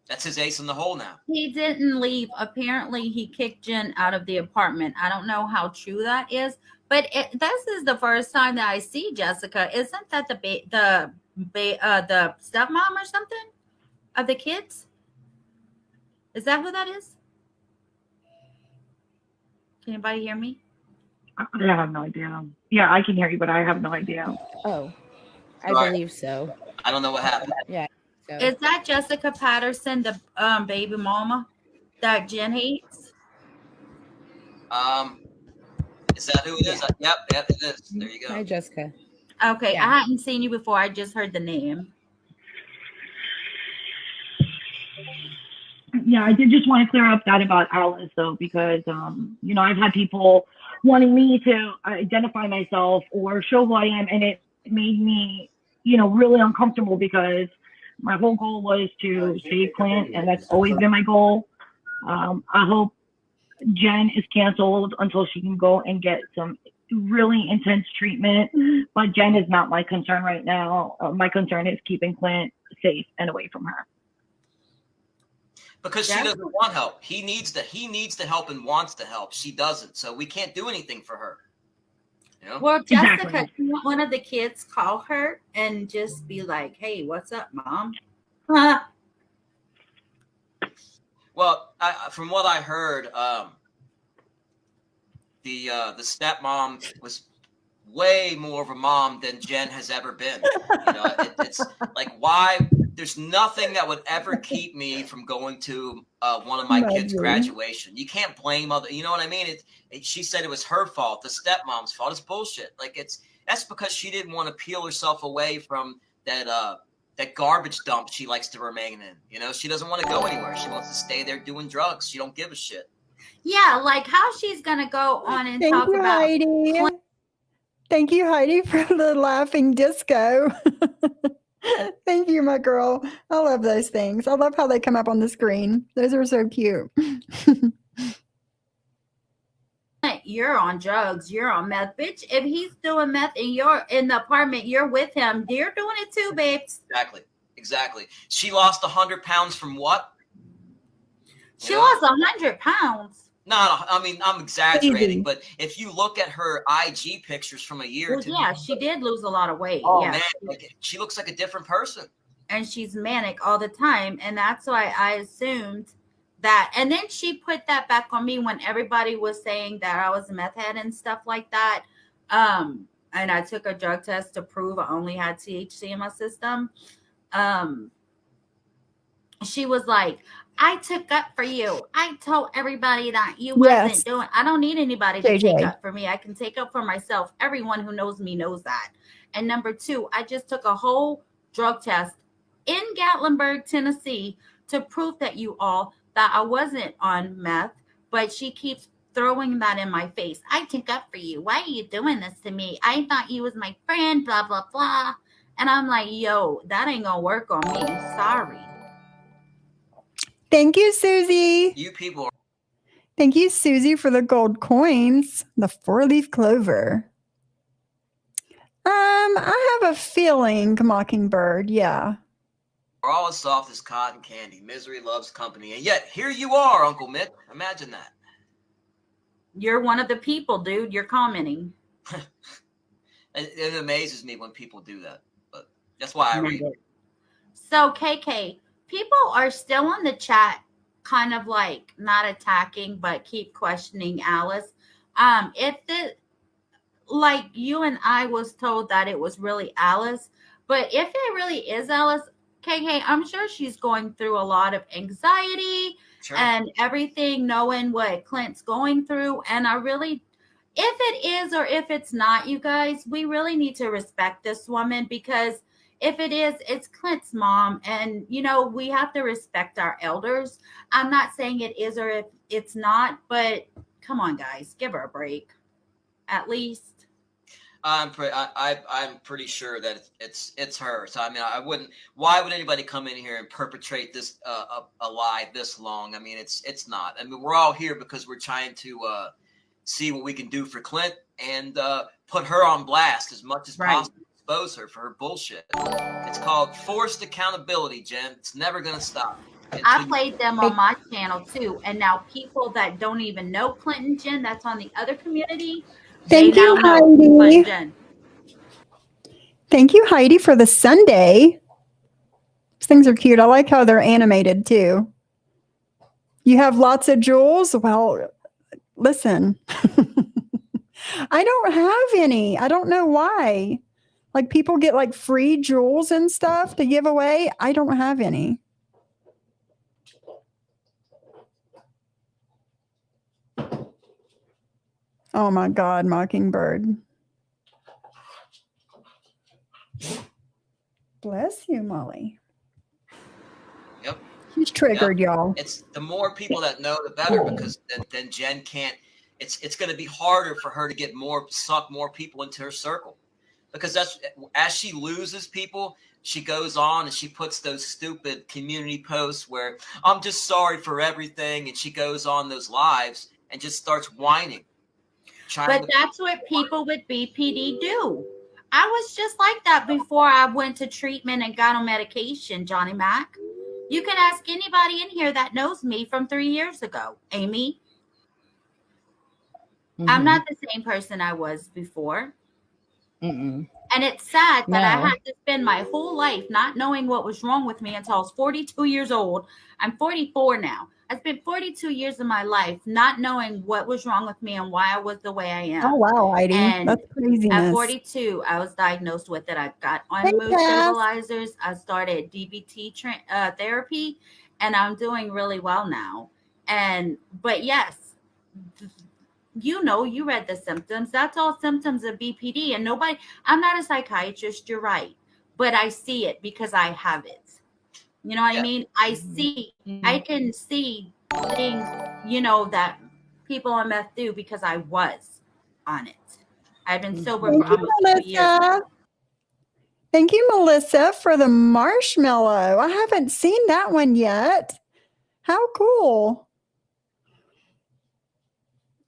That's his ace in the hole now. He didn't leave. Apparently, he kicked Jen out of the apartment. I don't know how true that is, but this is the first time that I see Jessica. Isn't that the stepmom or something of the kids? Is that who that is? Can anybody hear me? I have no idea. Yeah, I can hear you, but I have no idea. Oh, I believe so. I don't know what happened. Yeah. So. Is that Jessica Patterson, the baby mama that Jen hates? Is that who it is? Yep, it is. There you go. Hi, Jessica. Okay, yeah. I hadn't seen you before. I just heard the name. Yeah, I did just want to clear up that about Alice, though, because, I've had people wanting me to identify myself or show who I am, and it made me, really uncomfortable, because my whole goal was to save Clint, and that's always been my goal. I hope Jen is canceled until she can go and get some really intense treatment, but Jen is not my concern right now. My concern is keeping Clint safe and away from her. Because she doesn't want help. He needs to help and wants to help. She doesn't. So we can't do anything for her. Well, Jessica, one of the kids call her and just be like, "Hey, what's up, Mom?" Well, from what I heard, the stepmom was way more of a mom than Jen has ever been. It's like, why? There's nothing that would ever keep me from going to one of my kids' graduation. You can't blame other. You know what I mean? She said it was her fault, the stepmom's fault. It's bullshit. Like that's because she didn't want to peel herself away from that that garbage dump she likes to remain in. You know, she doesn't want to go anywhere. She wants to stay there doing drugs. She don't give a shit. Yeah, like how she's gonna go on and Thank talk you, about Heidi. Thank you, Heidi, for the laughing disco. Thank you, my girl. I love those things. I love how they come up on the screen. Those are so cute. you're on drugs, you're on meth. Bitch, if he's doing meth and you're in the apartment, you're with him, you're doing it too, babes. Exactly. She lost 100 pounds from what? She lost 100 pounds. No, I mean, I'm exaggerating, Easy. but if you look at her IG pictures from a year Well, to yeah, she did lose a lot of weight. oh yeah. man, like, she looks like a different person. And she's manic all the time. And that's why I assumed that. And then she put that back on me when everybody was saying that I was a meth head and stuff like that. And I took a drug test to prove I only had THC in my system. She was like, I took up for you. I told everybody that you wasn't doing. I don't need anybody to take up for me. I can take up for myself. Everyone who knows me knows that. And number two, I just took a whole drug test in Gatlinburg, Tennessee, to prove that I wasn't on meth. But she keeps throwing that in my face. I took up for you. Why are you doing this to me? I thought you was my friend, blah, blah, blah. And I'm like, yo, that ain't gonna work on me. Sorry. Thank you, Susie. You people. Thank you, Susie, for the gold coins. The 4-leaf clover. I have a feeling, Mockingbird. Yeah. We're all as soft as cotton candy. Misery loves company. And yet, here you are, Uncle Mick. Imagine that. You're one of the people, dude. You're commenting. It amazes me when people do that. But that's why I read. So, KK, people are still on the chat, kind of like not attacking, but keep questioning Alice. Like you and I was told that it was really Alice, but if it really is Alice, KK, I'm sure she's going through a lot of anxiety and everything, knowing what Clint's going through. And if it is or if it's not, you guys, we really need to respect this woman, because if it is, it's Clint's mom. And, we have to respect our elders. I'm not saying it is or if it's not, but come on, guys, give her a break. At least. I'm pretty sure that it's her. So I mean, I wouldn't. Why would anybody come in here and perpetrate this a lie this long? I mean, it's not. I mean, we're all here because we're trying to see what we can do for Clint and put her on blast as much as possible. Expose her for her bullshit. It's called forced accountability, Jen. It's never gonna stop. I played them on my channel too, and now people that don't even know Clinton Jen, that's on the other community. Thank you, Heidi. Thank you, Heidi, for the Sunday. These things are cute. I like how they're animated too. You have lots of jewels? Well, listen, I don't have any. I don't know why. Like people get like free jewels and stuff to give away. I don't have any. Oh my God, Mockingbird. Bless you, Molly. Yep. She's triggered, y'all. It's the more people that know, the better, because then Jen can't. It's going to be harder for her to suck more people into her circle, because that's as she loses people, she goes on and she puts those stupid community posts where I'm just sorry for everything, and she goes on those lives and just starts whining. But that's what people with BPD do. I was just like that before I went to treatment and got on medication, Johnny Mac. You can ask anybody in here that knows me from 3 years ago, Amy. Mm-hmm. I'm not the same person I was before. Mm-mm. And it's sad that I had to spend my whole life not knowing what was wrong with me until I was 42 years old. I'm 44 now. I spent 42 years of my life not knowing what was wrong with me and why I was the way I am. Oh, wow, Heidi. And that's craziness. At 42, I was diagnosed with it. I got on mood stabilizers. I started DBT therapy, and I'm doing really well now. But yes, you read the symptoms. That's all symptoms of BPD. And I'm not a psychiatrist, you're right. but I see it because I have it. You know what I mean? I see, I can see things, you know, that people on meth do because I was on it. I've been sober Thank for you, almost 2 years now. Melissa. Thank you, Melissa, for the marshmallow. I haven't seen that one yet. How cool.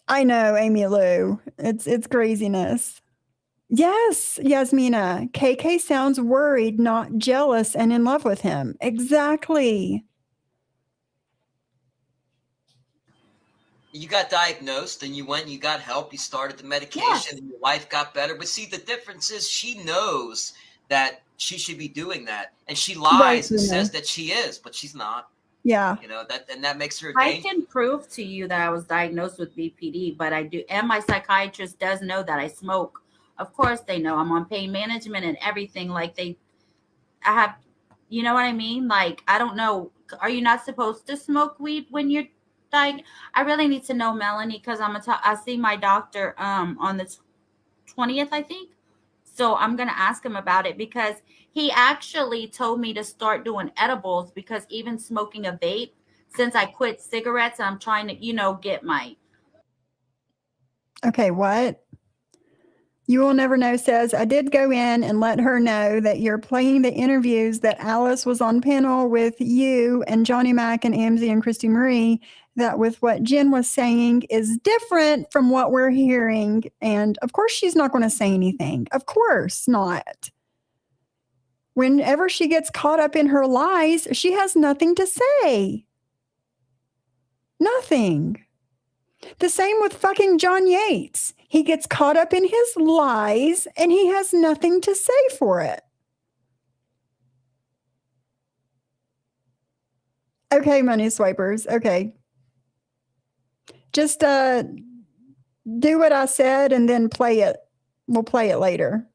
I know, Amy Lou. It's craziness. Yes, Yasmina. KK sounds worried, not jealous and in love with him. Exactly. You got diagnosed and you went and you got help. You started the medication and your life got better. But see, the difference is she knows that she should be doing that. And she lies and says that she is, but she's not. Yeah. You know, that makes her a I danger. can prove to you that I was diagnosed with BPD, but I do, and my psychiatrist does know that I smoke. Of course, they know I'm on pain management and everything. Like I have, you know what I mean? Like, I don't know. Are you not supposed to smoke weed when you're dying? I really need to know, Melanie, because I see my doctor on the 20th, I think. So I'm gonna ask him about it because he actually told me to start doing edibles because even smoking a vape, since I quit cigarettes, I'm trying to, you know, get my. Okay, what? You Will Never Know says, I did go in and let her know that you're playing the interviews that Alice was on panel with you and Johnny Mac and Amzie and Christy Marie, that with what Jen was saying is different from what we're hearing. And of course, she's not going to say anything. Of course not. Whenever she gets caught up in her lies, she has nothing to say. Nothing. The same with fucking John Yates. He gets caught up in his lies and he has nothing to say for it. Okay, money swipers. Okay. Just do what I said and then play it. We'll play it later.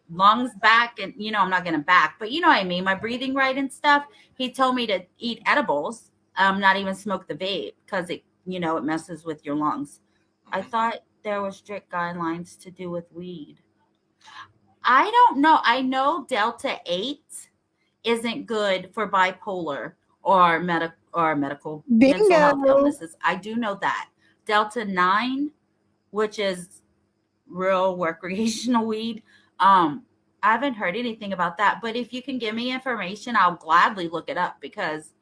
Lungs back, and you know I'm not gonna back, but you know what I mean, my breathing right and stuff. He told me to eat edibles, not even smoke the vape because it, you know, it messes with your lungs. I thought there were strict guidelines to do with weed. I don't know. I know Delta 8 isn't good for bipolar or medical mental health Bingo. illnesses. I do know that. Delta 9, which is real recreational weed, I haven't heard anything about that. But if you can give me information, I'll gladly look it up because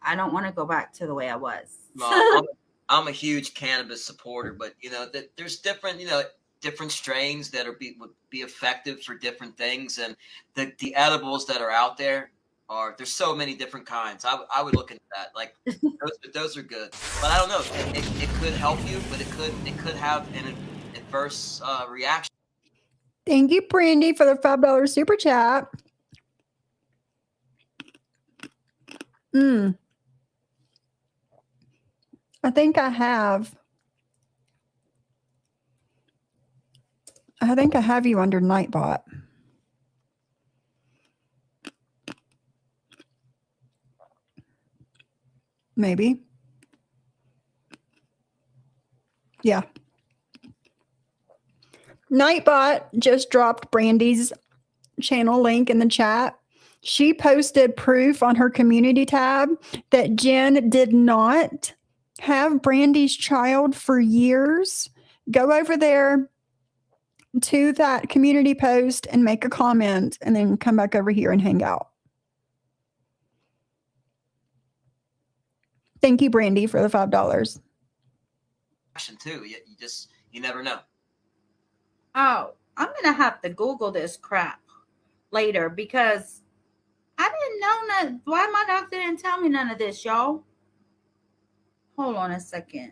I don't want to go back to the way I was. Well, I'm a huge cannabis supporter, but you know that there's different, you know, different strains that would be effective for different things, and the edibles that are out there there's so many different kinds. I would look into that. Like those are good, but I don't know. It could help you, but it could have an adverse reaction. Thank you, Brandy, for the $5 super chat. I think I have you under Nightbot. Maybe. Yeah. Nightbot just dropped Brandy's channel link in the chat. She posted proof on her community tab that Jen did not have Brandy's child for years. Go over there to that community post and make a comment and then come back over here and hang out. Thank you, Brandy, for the $5. Too. You never know. Oh, I'm gonna have to Google this crap later because I didn't know none. Why my doctor didn't tell me none of this, y'all? Hold on a second.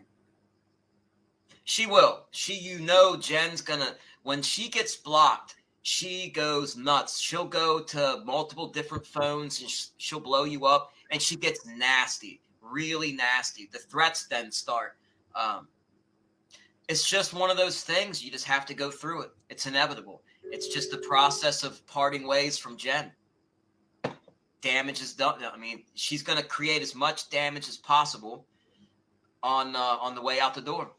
She will. Jen's gonna, when she gets blocked, she goes nuts. She'll go to multiple different phones and she'll blow you up, and she gets nasty, really nasty. The threats then start. It's just one of those things. You just have to go through it. It's inevitable. It's just the process of parting ways from Jen. Damage is done. I mean, she's going to create as much damage as possible on the way out the door.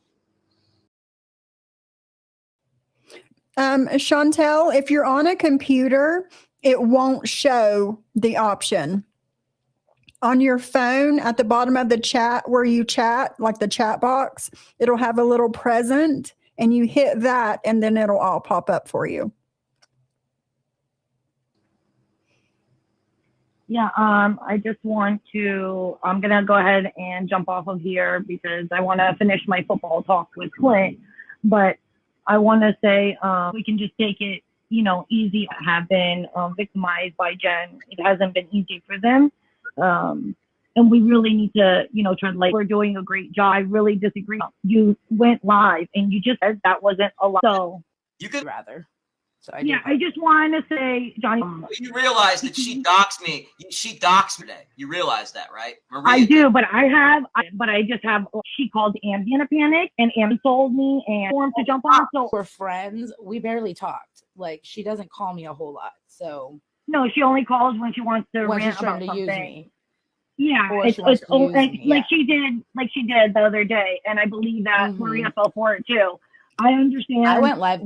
Chantel, if you're on a computer it won't show the option. On your phone at the bottom of the chat where you chat, like the chat box, it'll have a little present and you hit that and then it'll all pop up for you. Yeah, I just want to, I'm going to go ahead and jump off of here because I want to finish my football talk with Clint. But I want to say we can just take it, you know, easy. Have been victimized by Jen. It hasn't been easy for them. And we really need to, you know, try to, like, we're doing a great job. I really disagree. You went live and you just said that wasn't a lot. So You could rather. So I just want to say, Johnny. You realize that she doxed me. She doxed me today. You realize that, right? Maria I do, but I just have. She called Ambi in a panic, and Ambi told me and for him to jump on. So we're friends. We barely talked. Like, she doesn't call me a whole lot. So no, she only calls when she wants to when rant she's trying about to use something. me. Yeah, Or it's she wants to use me, like she did the other day, and I believe that Maria fell for it too. I understand. I went live.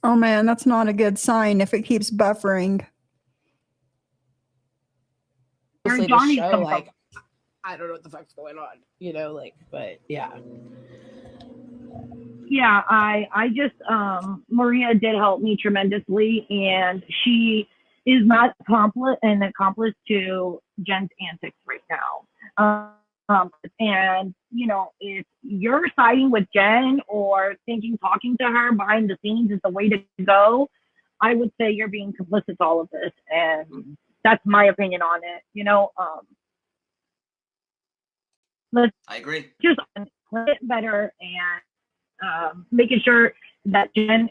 Oh man, that's not a good sign if it keeps buffering. Where the Johnny's show, come like, from. I don't know what the fuck's going on, you know, like, but yeah. Yeah, I just Maria did help me tremendously, and she is not an accomplice to Jen's antics right now. And you know, if you're siding with Jen or thinking talking to her behind the scenes is the way to go, I would say you're being complicit to all of this, and that's my opinion on it. You know, I agree. Just play it better and making sure that Jen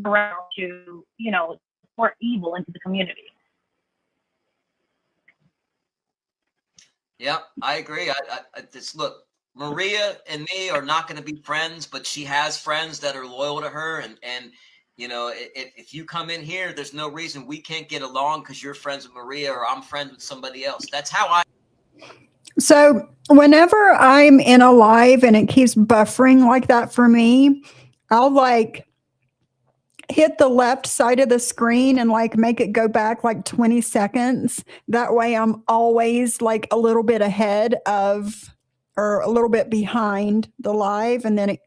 around to, you know, support evil into the community. Yeah, I agree. I look, Maria and me are not going to be friends, but she has friends that are loyal to her, and you know, if you come in here, there's no reason we can't get along because you're friends with Maria or I'm friends with somebody else. That's how I. So whenever I'm in a live and it keeps buffering like that for me, I'll like hit the left side of the screen and like make it go back like 20 seconds. That way I'm always like a little bit ahead of or a little bit behind the live, and then it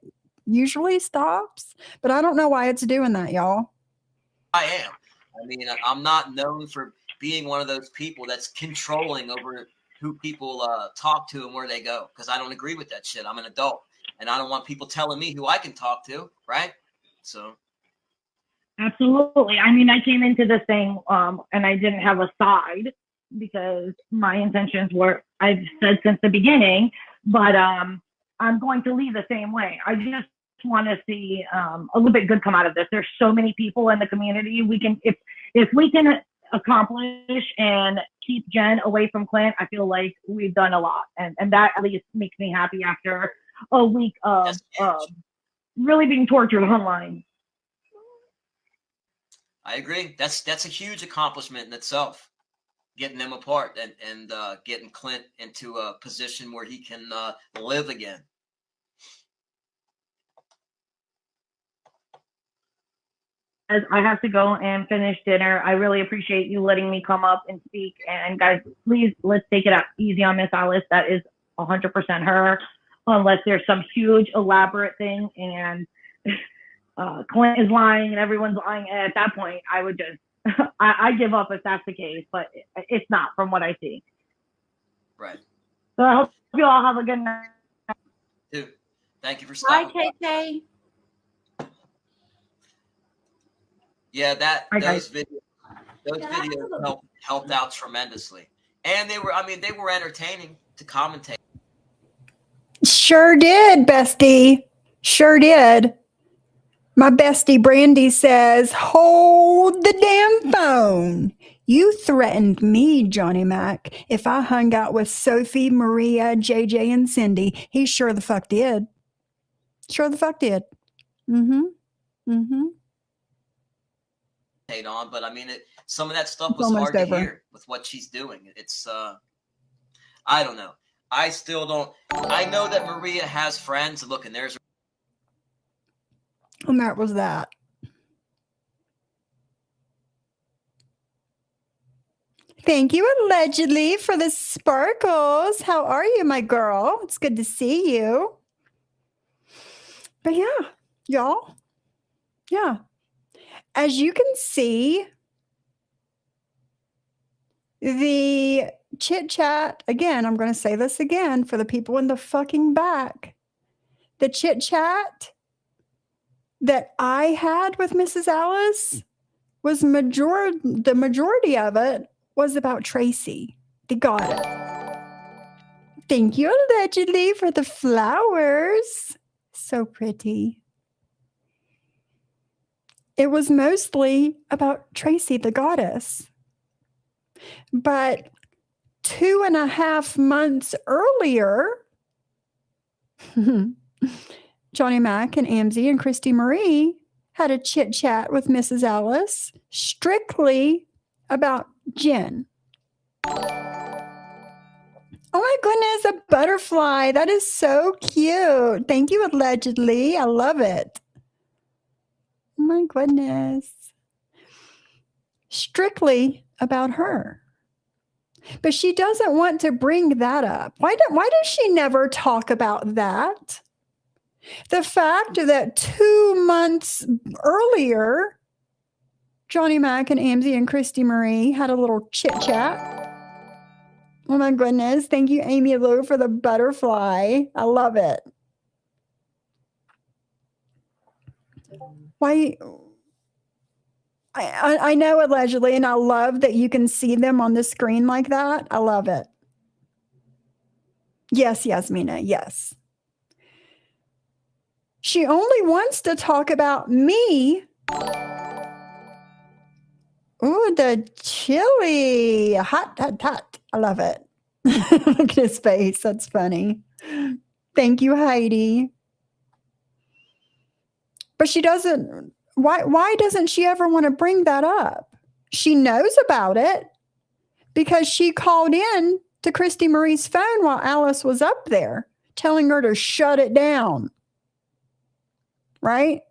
usually stops. But I don't know why it's doing that, y'all. I am. I mean, I'm not known for being one of those people that's controlling over who people talk to and where they go, because I don't agree with that shit. I'm an adult, and I don't want people telling me who I can talk to, right? So. Absolutely. I mean, I came into this thing and I didn't have a side because my intentions were, I've said since the beginning, but I'm going to leave the same way. I just want to see a little bit good come out of this. There's so many people in the community. We can, if we can accomplish and keep Jen away from Clint, I feel like we've done a lot. And that at least makes me happy after a week of really being tortured online. I agree. That's a huge accomplishment in itself, getting them apart and getting Clint into a position where he can live again. As I have to go and finish dinner, I really appreciate you letting me come up and speak. And guys, please, let's take it easy on Miss Alice. That is 100% her, unless there's some huge elaborate thing and Clint is lying and everyone's lying. At that point, I would just, I give up if that's the case, but it's not from what I see. Right. So I hope you all have a good night. Dude, thank you for stopping. Bye, KK. Yeah, those videos helped out tremendously, and they were entertaining to commentate. Sure did, bestie. Sure did. My bestie Brandy says, hold the damn phone. You threatened me, Johnny Mac. If I hung out with Sophie, Maria, JJ, and Cindy, he sure the fuck did. Sure the fuck did. Mm-hmm. Mm-hmm. On, but I mean, some of that stuff was hard to hear with what she's doing. It's, I don't know. I still don't. I know that Maria has friends. Look, and there's. And that was that. Thank you, allegedly, for the sparkles. How are you, my girl? It's good to see you. But yeah, y'all. Yeah. As you can see, the chit chat, again, I'm going to say this again for the people in the fucking back. The chit chat that I had with Mrs. Alice was the majority of it was about Tracy, the goddess. Thank you, allegedly, for the flowers. So pretty. It was mostly about Tracy, the goddess. But 2.5 months earlier, Johnny Mac and Amzie and Christy Marie had a chit chat with Mrs. Alice strictly about Jen. Oh my goodness, a butterfly. That is so cute. Thank you, allegedly. I love it. Oh my goodness. Strictly about her. But she doesn't want to bring that up. Why does she never talk about that? The fact that 2 months earlier, Johnny Mac and Amzie and Christy Marie had a little chit chat. Oh my goodness. Thank you, Amy Lou, for the butterfly. I love it. Why? I know, allegedly, and I love that you can see them on the screen like that. I love it. Yes, Yasmina, yes. She only wants to talk about me. Ooh, the chili. Hot, hot, hot. I love it. Look at his face. That's funny. Thank you, Heidi. But she doesn't. Why doesn't she ever want to bring that up? She knows about it because she called in to Christy Marie's phone while Alice was up there, telling her to shut it down. Right?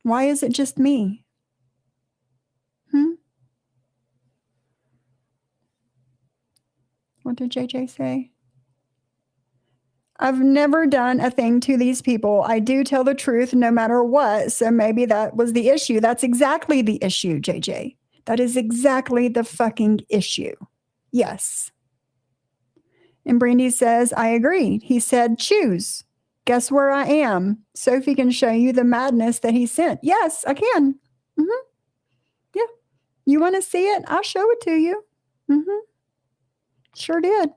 Why is it just me? What did JJ say? I've never done a thing to these people. I do tell the truth no matter what. So maybe that was the issue. That's exactly the issue, JJ. That is exactly the fucking issue. Yes. And Brandy says, I agree. He said, choose. Guess where I am? Sophie can show you the madness that he sent. Yes, I can. Yeah. You want to see it? I'll show it to you. Sure did.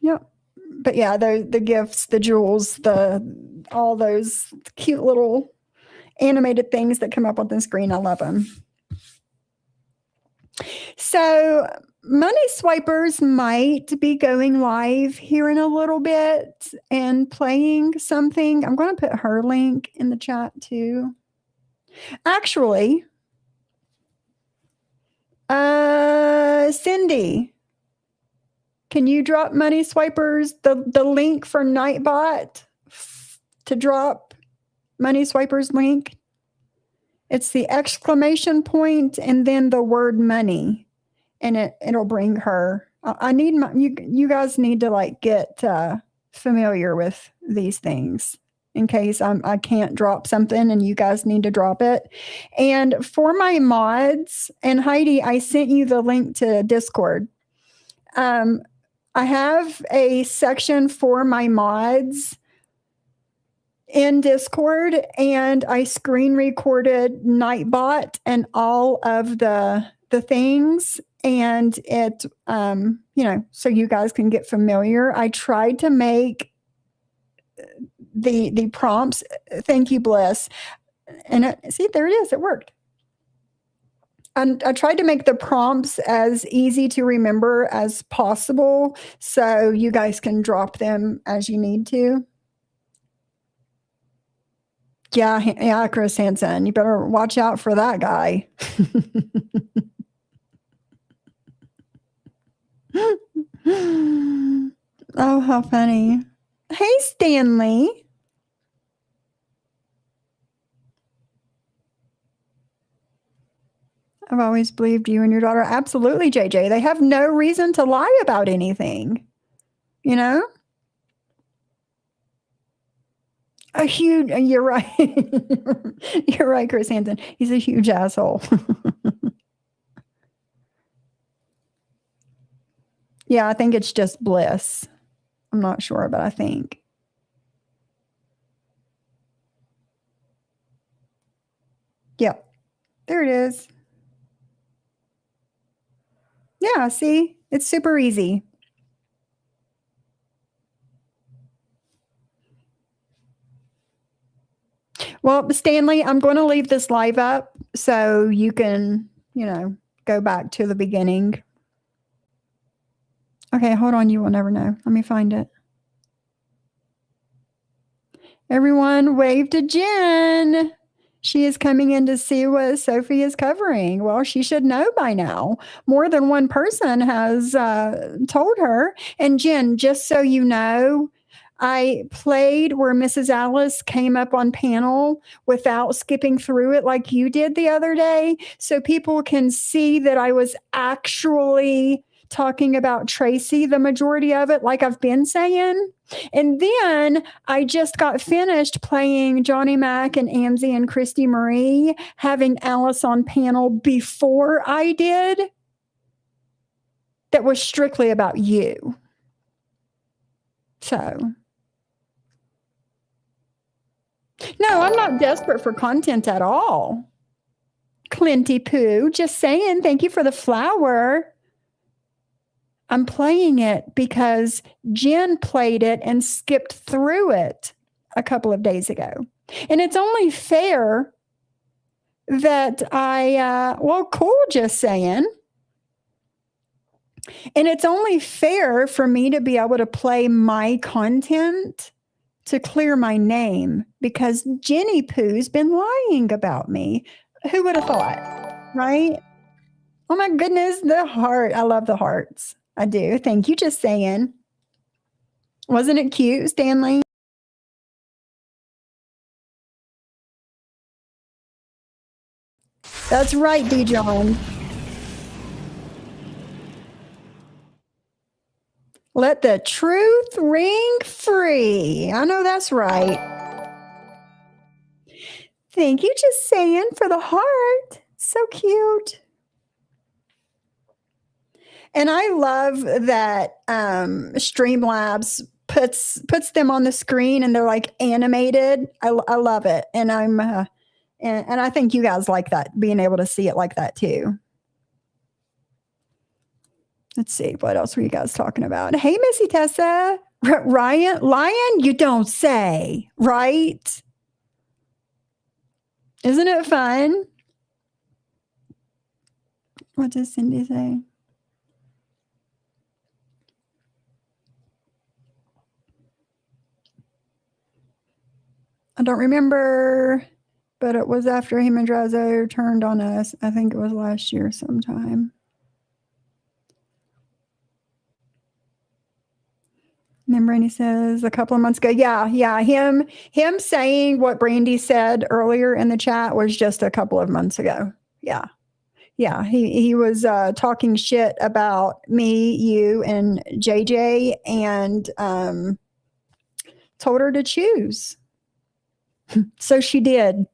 Yep. But yeah, the gifts, the jewels, all those cute little animated things that come up on the screen. I love them. So Money Swipers might be going live here in a little bit and playing something. I'm going to put her link in the chat too. Actually, Cindy, can you drop Money Swipers the link for Nightbot to drop Money Swipers link? It's the exclamation point and then the word money, and it'll bring her. I need you guys need to like get familiar with these things in case I can't drop something and you guys need to drop it. And for my mods, and Heidi, I sent you the link to Discord. I have a section for my mods in Discord, and I screen recorded Nightbot and all of the things, and it so you guys can get familiar. I tried to make the prompts. Thank you, Bliss. And see, there it is. It worked. And I tried to make the prompts as easy to remember as possible so you guys can drop them as you need to. Yeah, Chris Hansen. You better watch out for that guy. Oh, how funny. Hey, Stanley. I've always believed you and your daughter. Absolutely, JJ. They have no reason to lie about anything. You know? A huge, you're right. You're right, Chris Hansen. He's a huge asshole. Yeah, I think it's just bliss. I'm not sure, but I think. Yep. There it is. Yeah, see? It's super easy. Well, Stanley, I'm going to leave this live up so you can, go back to the beginning. Okay, hold on. You will never know. Let me find it. Everyone wave to Jen. She is coming in to see what Sophie is covering. Well, she should know by now. More than one person has told her. And Jen, just so you know, I played where Mrs. Alice came up on panel without skipping through it like you did the other day, so people can see that I was actually talking about Tracy, the majority of it, like I've been saying. And then I just got finished playing Johnny Mac and Amzie and Christy Marie, having Alice on panel before I did. That was strictly about you. So, no, I'm not desperate for content at all. Clinty Poo, just saying, thank you for the flower. I'm playing it because Jen played it and skipped through it a couple of days ago. And it's only fair that cool, just saying. And it's only fair for me to be able to play my content to clear my name because Jenny Poo's been lying about me. Who would have thought, right? Oh my goodness, the heart. I love the hearts. I do. Thank you, just saying. Wasn't it cute, Stanley? That's right, Dijon. Let the truth ring free. I know that's right. Thank you, just saying, for the heart. So cute. And I love that Streamlabs puts them on the screen and they're like animated. I love it, and I'm and I think you guys like that, being able to see it like that too. Let's see, what else were you guys talking about? Hey, Missy Tessa, Lion, you don't say, right? Isn't it fun? What does Cindy say? I don't remember, but it was after him and Drazo turned on us. I think it was last year sometime. And then Brandy says a couple of months ago. Yeah. Him saying what Brandy said earlier in the chat was just a couple of months ago. Yeah. He was talking shit about me, you, and JJ, and told her to choose. So she did,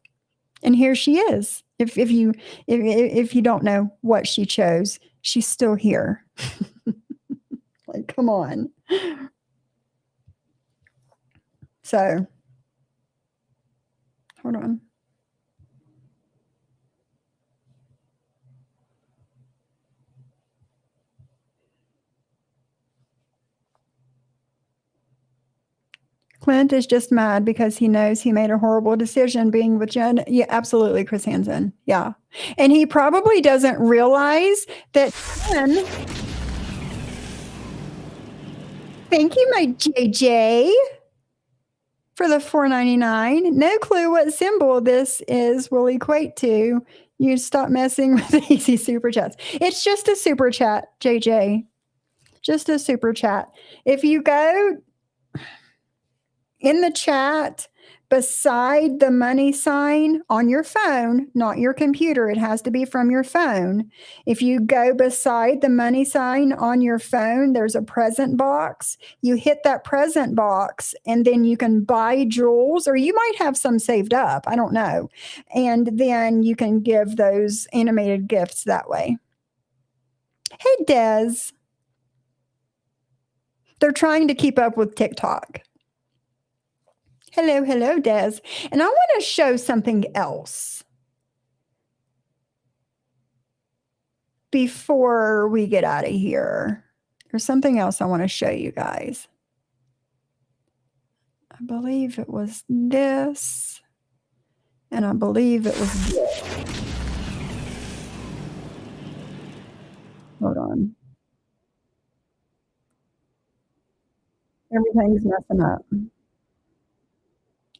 and here she is. If you don't know what she chose, she's still here. Like, come on. So, hold on. Clint is just mad because he knows he made a horrible decision being with Jen. Yeah, absolutely, Chris Hansen. Yeah. And he probably doesn't realize that Jen. Thank you, my JJ, for the $4.99. No clue what symbol this will equate to. You stop messing with the easy super chats. It's just a super chat, JJ. Just a super chat. If you go in the chat, beside the money sign on your phone, not your computer, it has to be from your phone. If you go beside the money sign on your phone, there's a present box. You hit that present box and then you can buy jewels, or you might have some saved up. I don't know. And then you can give those animated gifts that way. Hey, Des. They're trying to keep up with TikTok. Hello, hello, Des. And I want to show something else before we get out of here. There's something else I want to show you guys. I believe it was this, and I believe it was this. Hold on. Everything's messing up.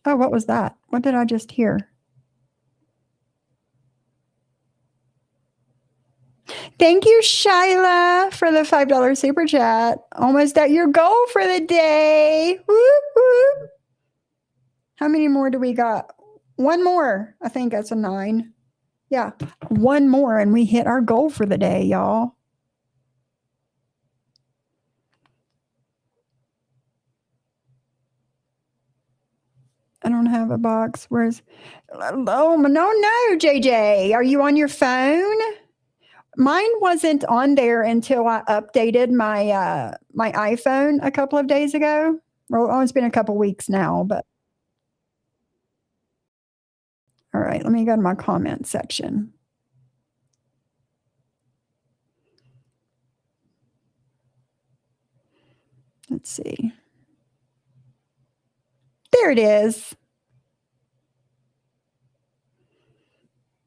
Oh, what was that? What did I just hear? Thank you, Shyla, for the $5 super chat. Almost at your goal for the day. Whoop, whoop. How many more do we got? One more. I think that's a 9. Yeah, one more and we hit our goal for the day, y'all. I don't have a box. Where's, oh, no, JJ. Are you on your phone? Mine wasn't on there until I updated my my iPhone a couple of days ago. Well, it's been a couple weeks now, but. All right, let me go to my comment section. Let's see. There it is.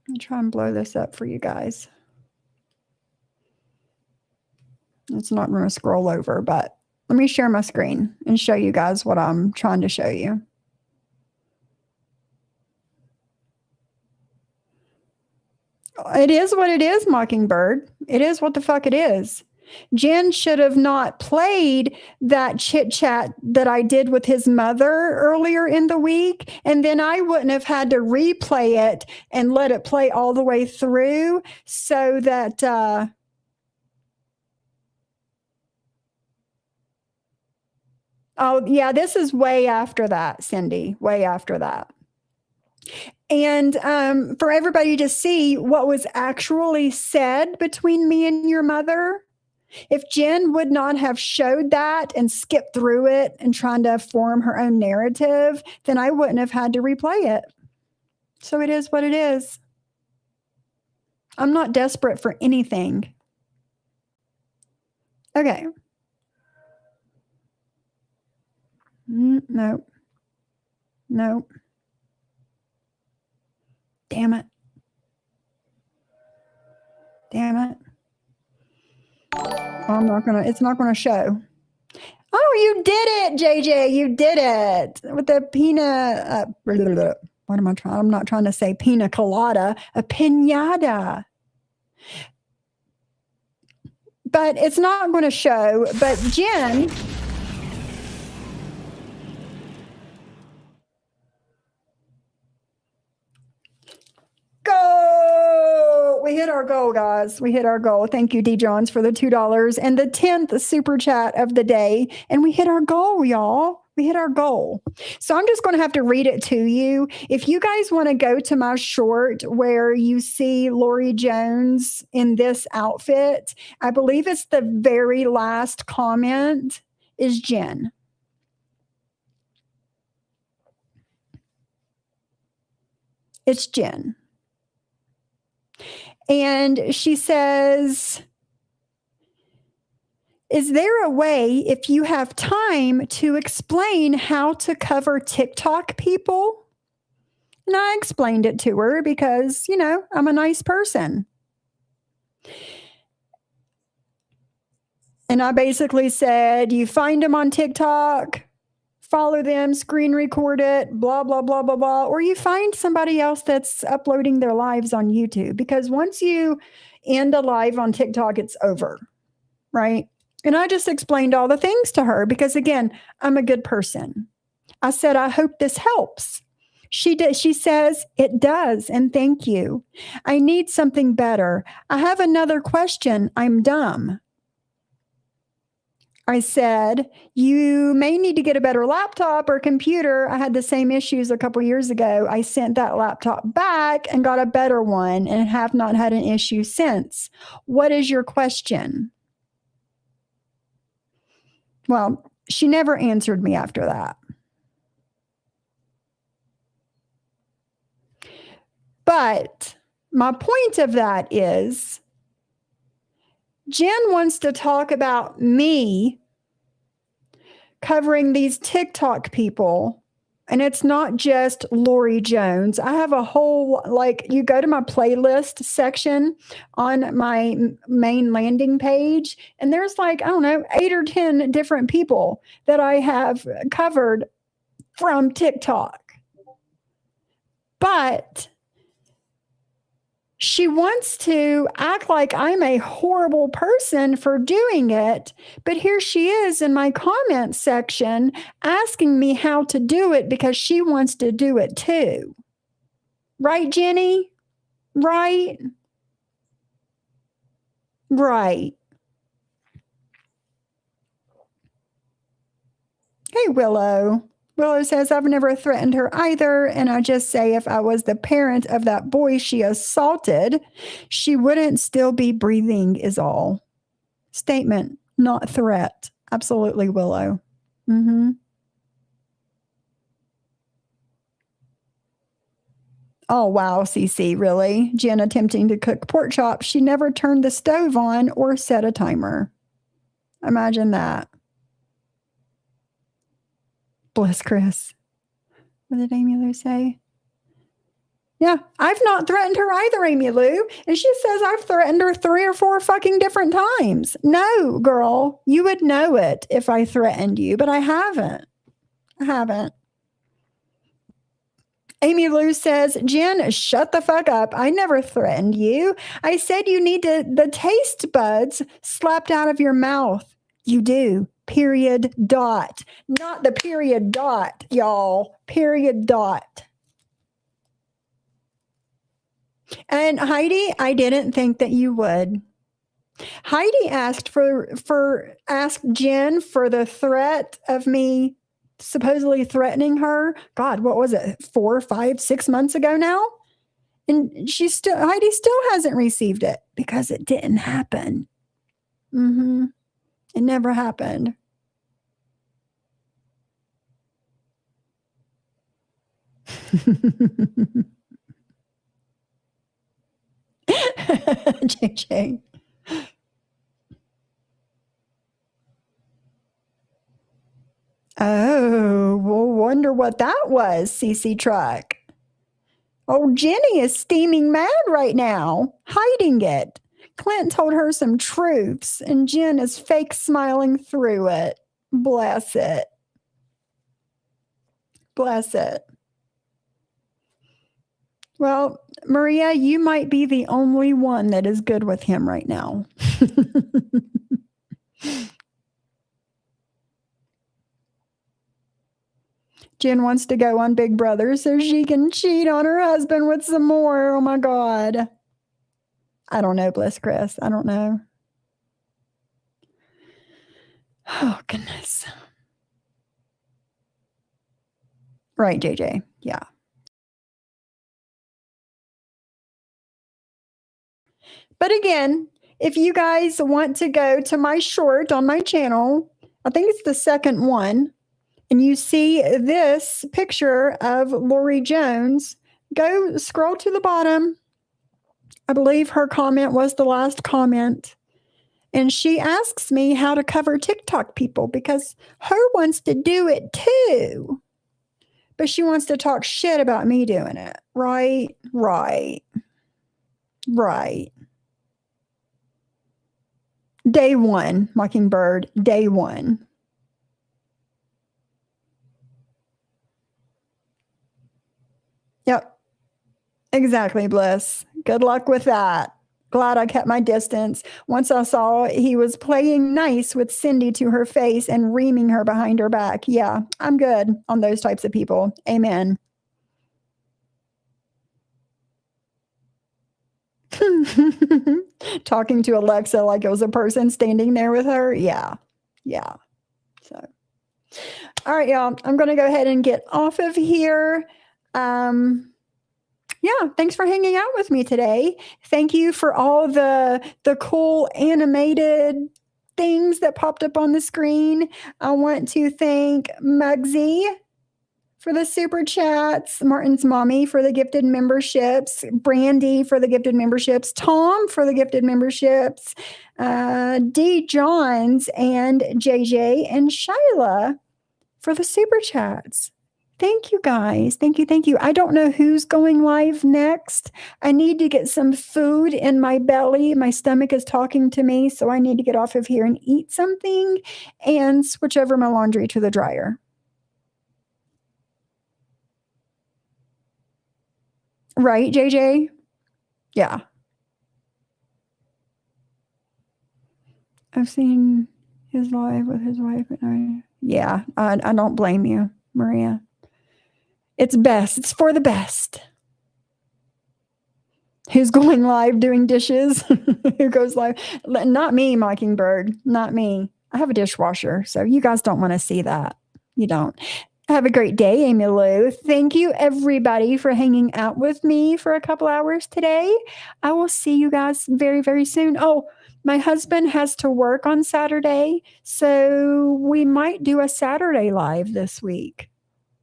I'll try and blow this up for you guys. It's not going to scroll over, but let me share my screen and show you guys what I'm trying to show you. It is what it is, Mockingbird. It is what the fuck it is. Jen should have not played that chit chat that I did with his mother earlier in the week. And then I wouldn't have had to replay it and let it play all the way through so that, oh yeah, this is way after that, Cindy, way after that. And for everybody to see what was actually said between me and your mother. If Jen would not have showed that and skipped through it and trying to form her own narrative, then I wouldn't have had to replay it. So it is what it is. I'm not desperate for anything. Okay. Nope. Nope. Damn it. Damn it. I'm not gonna, it's not gonna show. Oh, you did it, JJ. You did it. With the pina, what am I trying? I'm not trying to say pina colada, a pinata. But it's not going to show. But Jen, go! We hit our goal, guys. We hit our goal. Thank you, D. Johns, for the $2 and the 10th super chat of the day. And we hit our goal, y'all. We hit our goal. So I'm just going to have to read it to you. If you guys want to go to my short where you see Lori Jones in this outfit, I believe it's the very last comment is Jen. It's Jen. And she says, is there a way, if you have time, to explain how to cover TikTok people? And I explained it to her because, you know, I'm a nice person. And I basically said, you find them on TikTok, follow them, screen record it, blah, blah, blah, blah, blah. Or you find somebody else that's uploading their lives on YouTube. Because once you end a live on TikTok, it's over, right? And I just explained all the things to her because, again, I'm a good person. I said, I hope this helps. She says, it does, and thank you. I need something better. I have another question. I'm dumb. I said, you may need to get a better laptop or computer. I had the same issues a couple years ago. I sent that laptop back and got a better one and have not had an issue since. What is your question? Well, she never answered me after that. But my point of that is Jen wants to talk about me covering these TikTok people. And it's not just Lori Jones. I have a whole, like, you go to my playlist section on my main landing page, and there's like, I don't know, 8 or 10 different people that I have covered from TikTok. But she wants to act like I'm a horrible person for doing it. But here she is in my comment section asking me how to do it because she wants to do it too. Right, Jenny? Right? Right. Hey, Willow. Willow says, I've never threatened her either, and I just say if I was the parent of that boy she assaulted, she wouldn't still be breathing is all. Statement, not threat. Absolutely, Willow. Mm-hmm. Oh, wow, CC, really? Jen attempting to cook pork chops. She never turned the stove on or set a timer. Imagine that. Bless Chris. What did Amy Lou say? Yeah, I've not threatened her either, Amy Lou. And she says I've threatened her 3 or 4 fucking different times. No, girl, you would know it if I threatened you, but I haven't. I haven't. Amy Lou says, Jen, shut the fuck up. I never threatened you. I said you need the taste buds slapped out of your mouth. You do. Period. Dot. Not the period dot, y'all. Period dot. And Heidi, I didn't think that you would. Heidi asked Jen for the threat of me supposedly threatening her. God, what was it? 4, 5, 6 months ago now? And Heidi still hasn't received it because it didn't happen. Mm-hmm. It never happened. JJ. Oh, we'll wonder what that was, CC Truck. Oh, Jenny is steaming mad right now, hiding it. Clint told her some truths, and Jen is fake smiling through it. Bless it. Bless it. Well, Maria, you might be the only one that is good with him right now. Jen wants to go on Big Brother so she can cheat on her husband with some more. Oh, my God. I don't know, Bliss Chris. I don't know. Oh, goodness. Right, JJ. Yeah. But again, if you guys want to go to my short on my channel, I think it's the second one, and you see this picture of Lori Jones, go scroll to the bottom. I believe her comment was the last comment. And she asks me how to cover TikTok people because her wants to do it too. But she wants to talk shit about me doing it. Right, right, right. Day one, Mockingbird, day one. Yep, exactly, Bliss. Good luck with that. Glad I kept my distance. Once I saw he was playing nice with Cindy to her face and reaming her behind her back. Yeah, I'm good on those types of people. Amen. Talking to Alexa like it was a person standing there with her. Yeah. Yeah. So, all right, y'all. I'm going to go ahead and get off of here. Yeah, thanks for hanging out with me today. Thank you for all the cool animated things that popped up on the screen. I want to thank Muggsy for the super chats, Martin's mommy for the gifted memberships, Brandy for the gifted memberships, Tom for the gifted memberships, D. Johns and JJ and Shyla for the super chats. Thank you guys. Thank you. Thank you. I don't know who's going live next. I need to get some food in my belly. My stomach is talking to me, so I need to get off of here and eat something and switch over my laundry to the dryer. Right, JJ? Yeah. I've seen his live with his wife. Yeah, I don't blame you, Maria. It's best. It's for the best. Who's going live doing dishes? Who goes live? Not me, Mockingbird. Not me. I have a dishwasher, so you guys don't want to see that. You don't. Have a great day, Amy Lou. Thank you, everybody, for hanging out with me for a couple hours today. I will see you guys very, very soon. Oh, my husband has to work on Saturday, so we might do a Saturday live this week.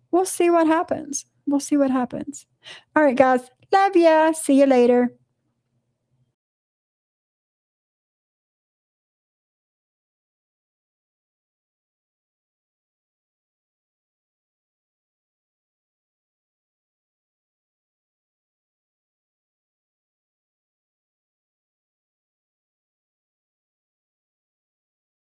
We'll see what happens. We'll see what happens. All right, guys. Love ya. See you later.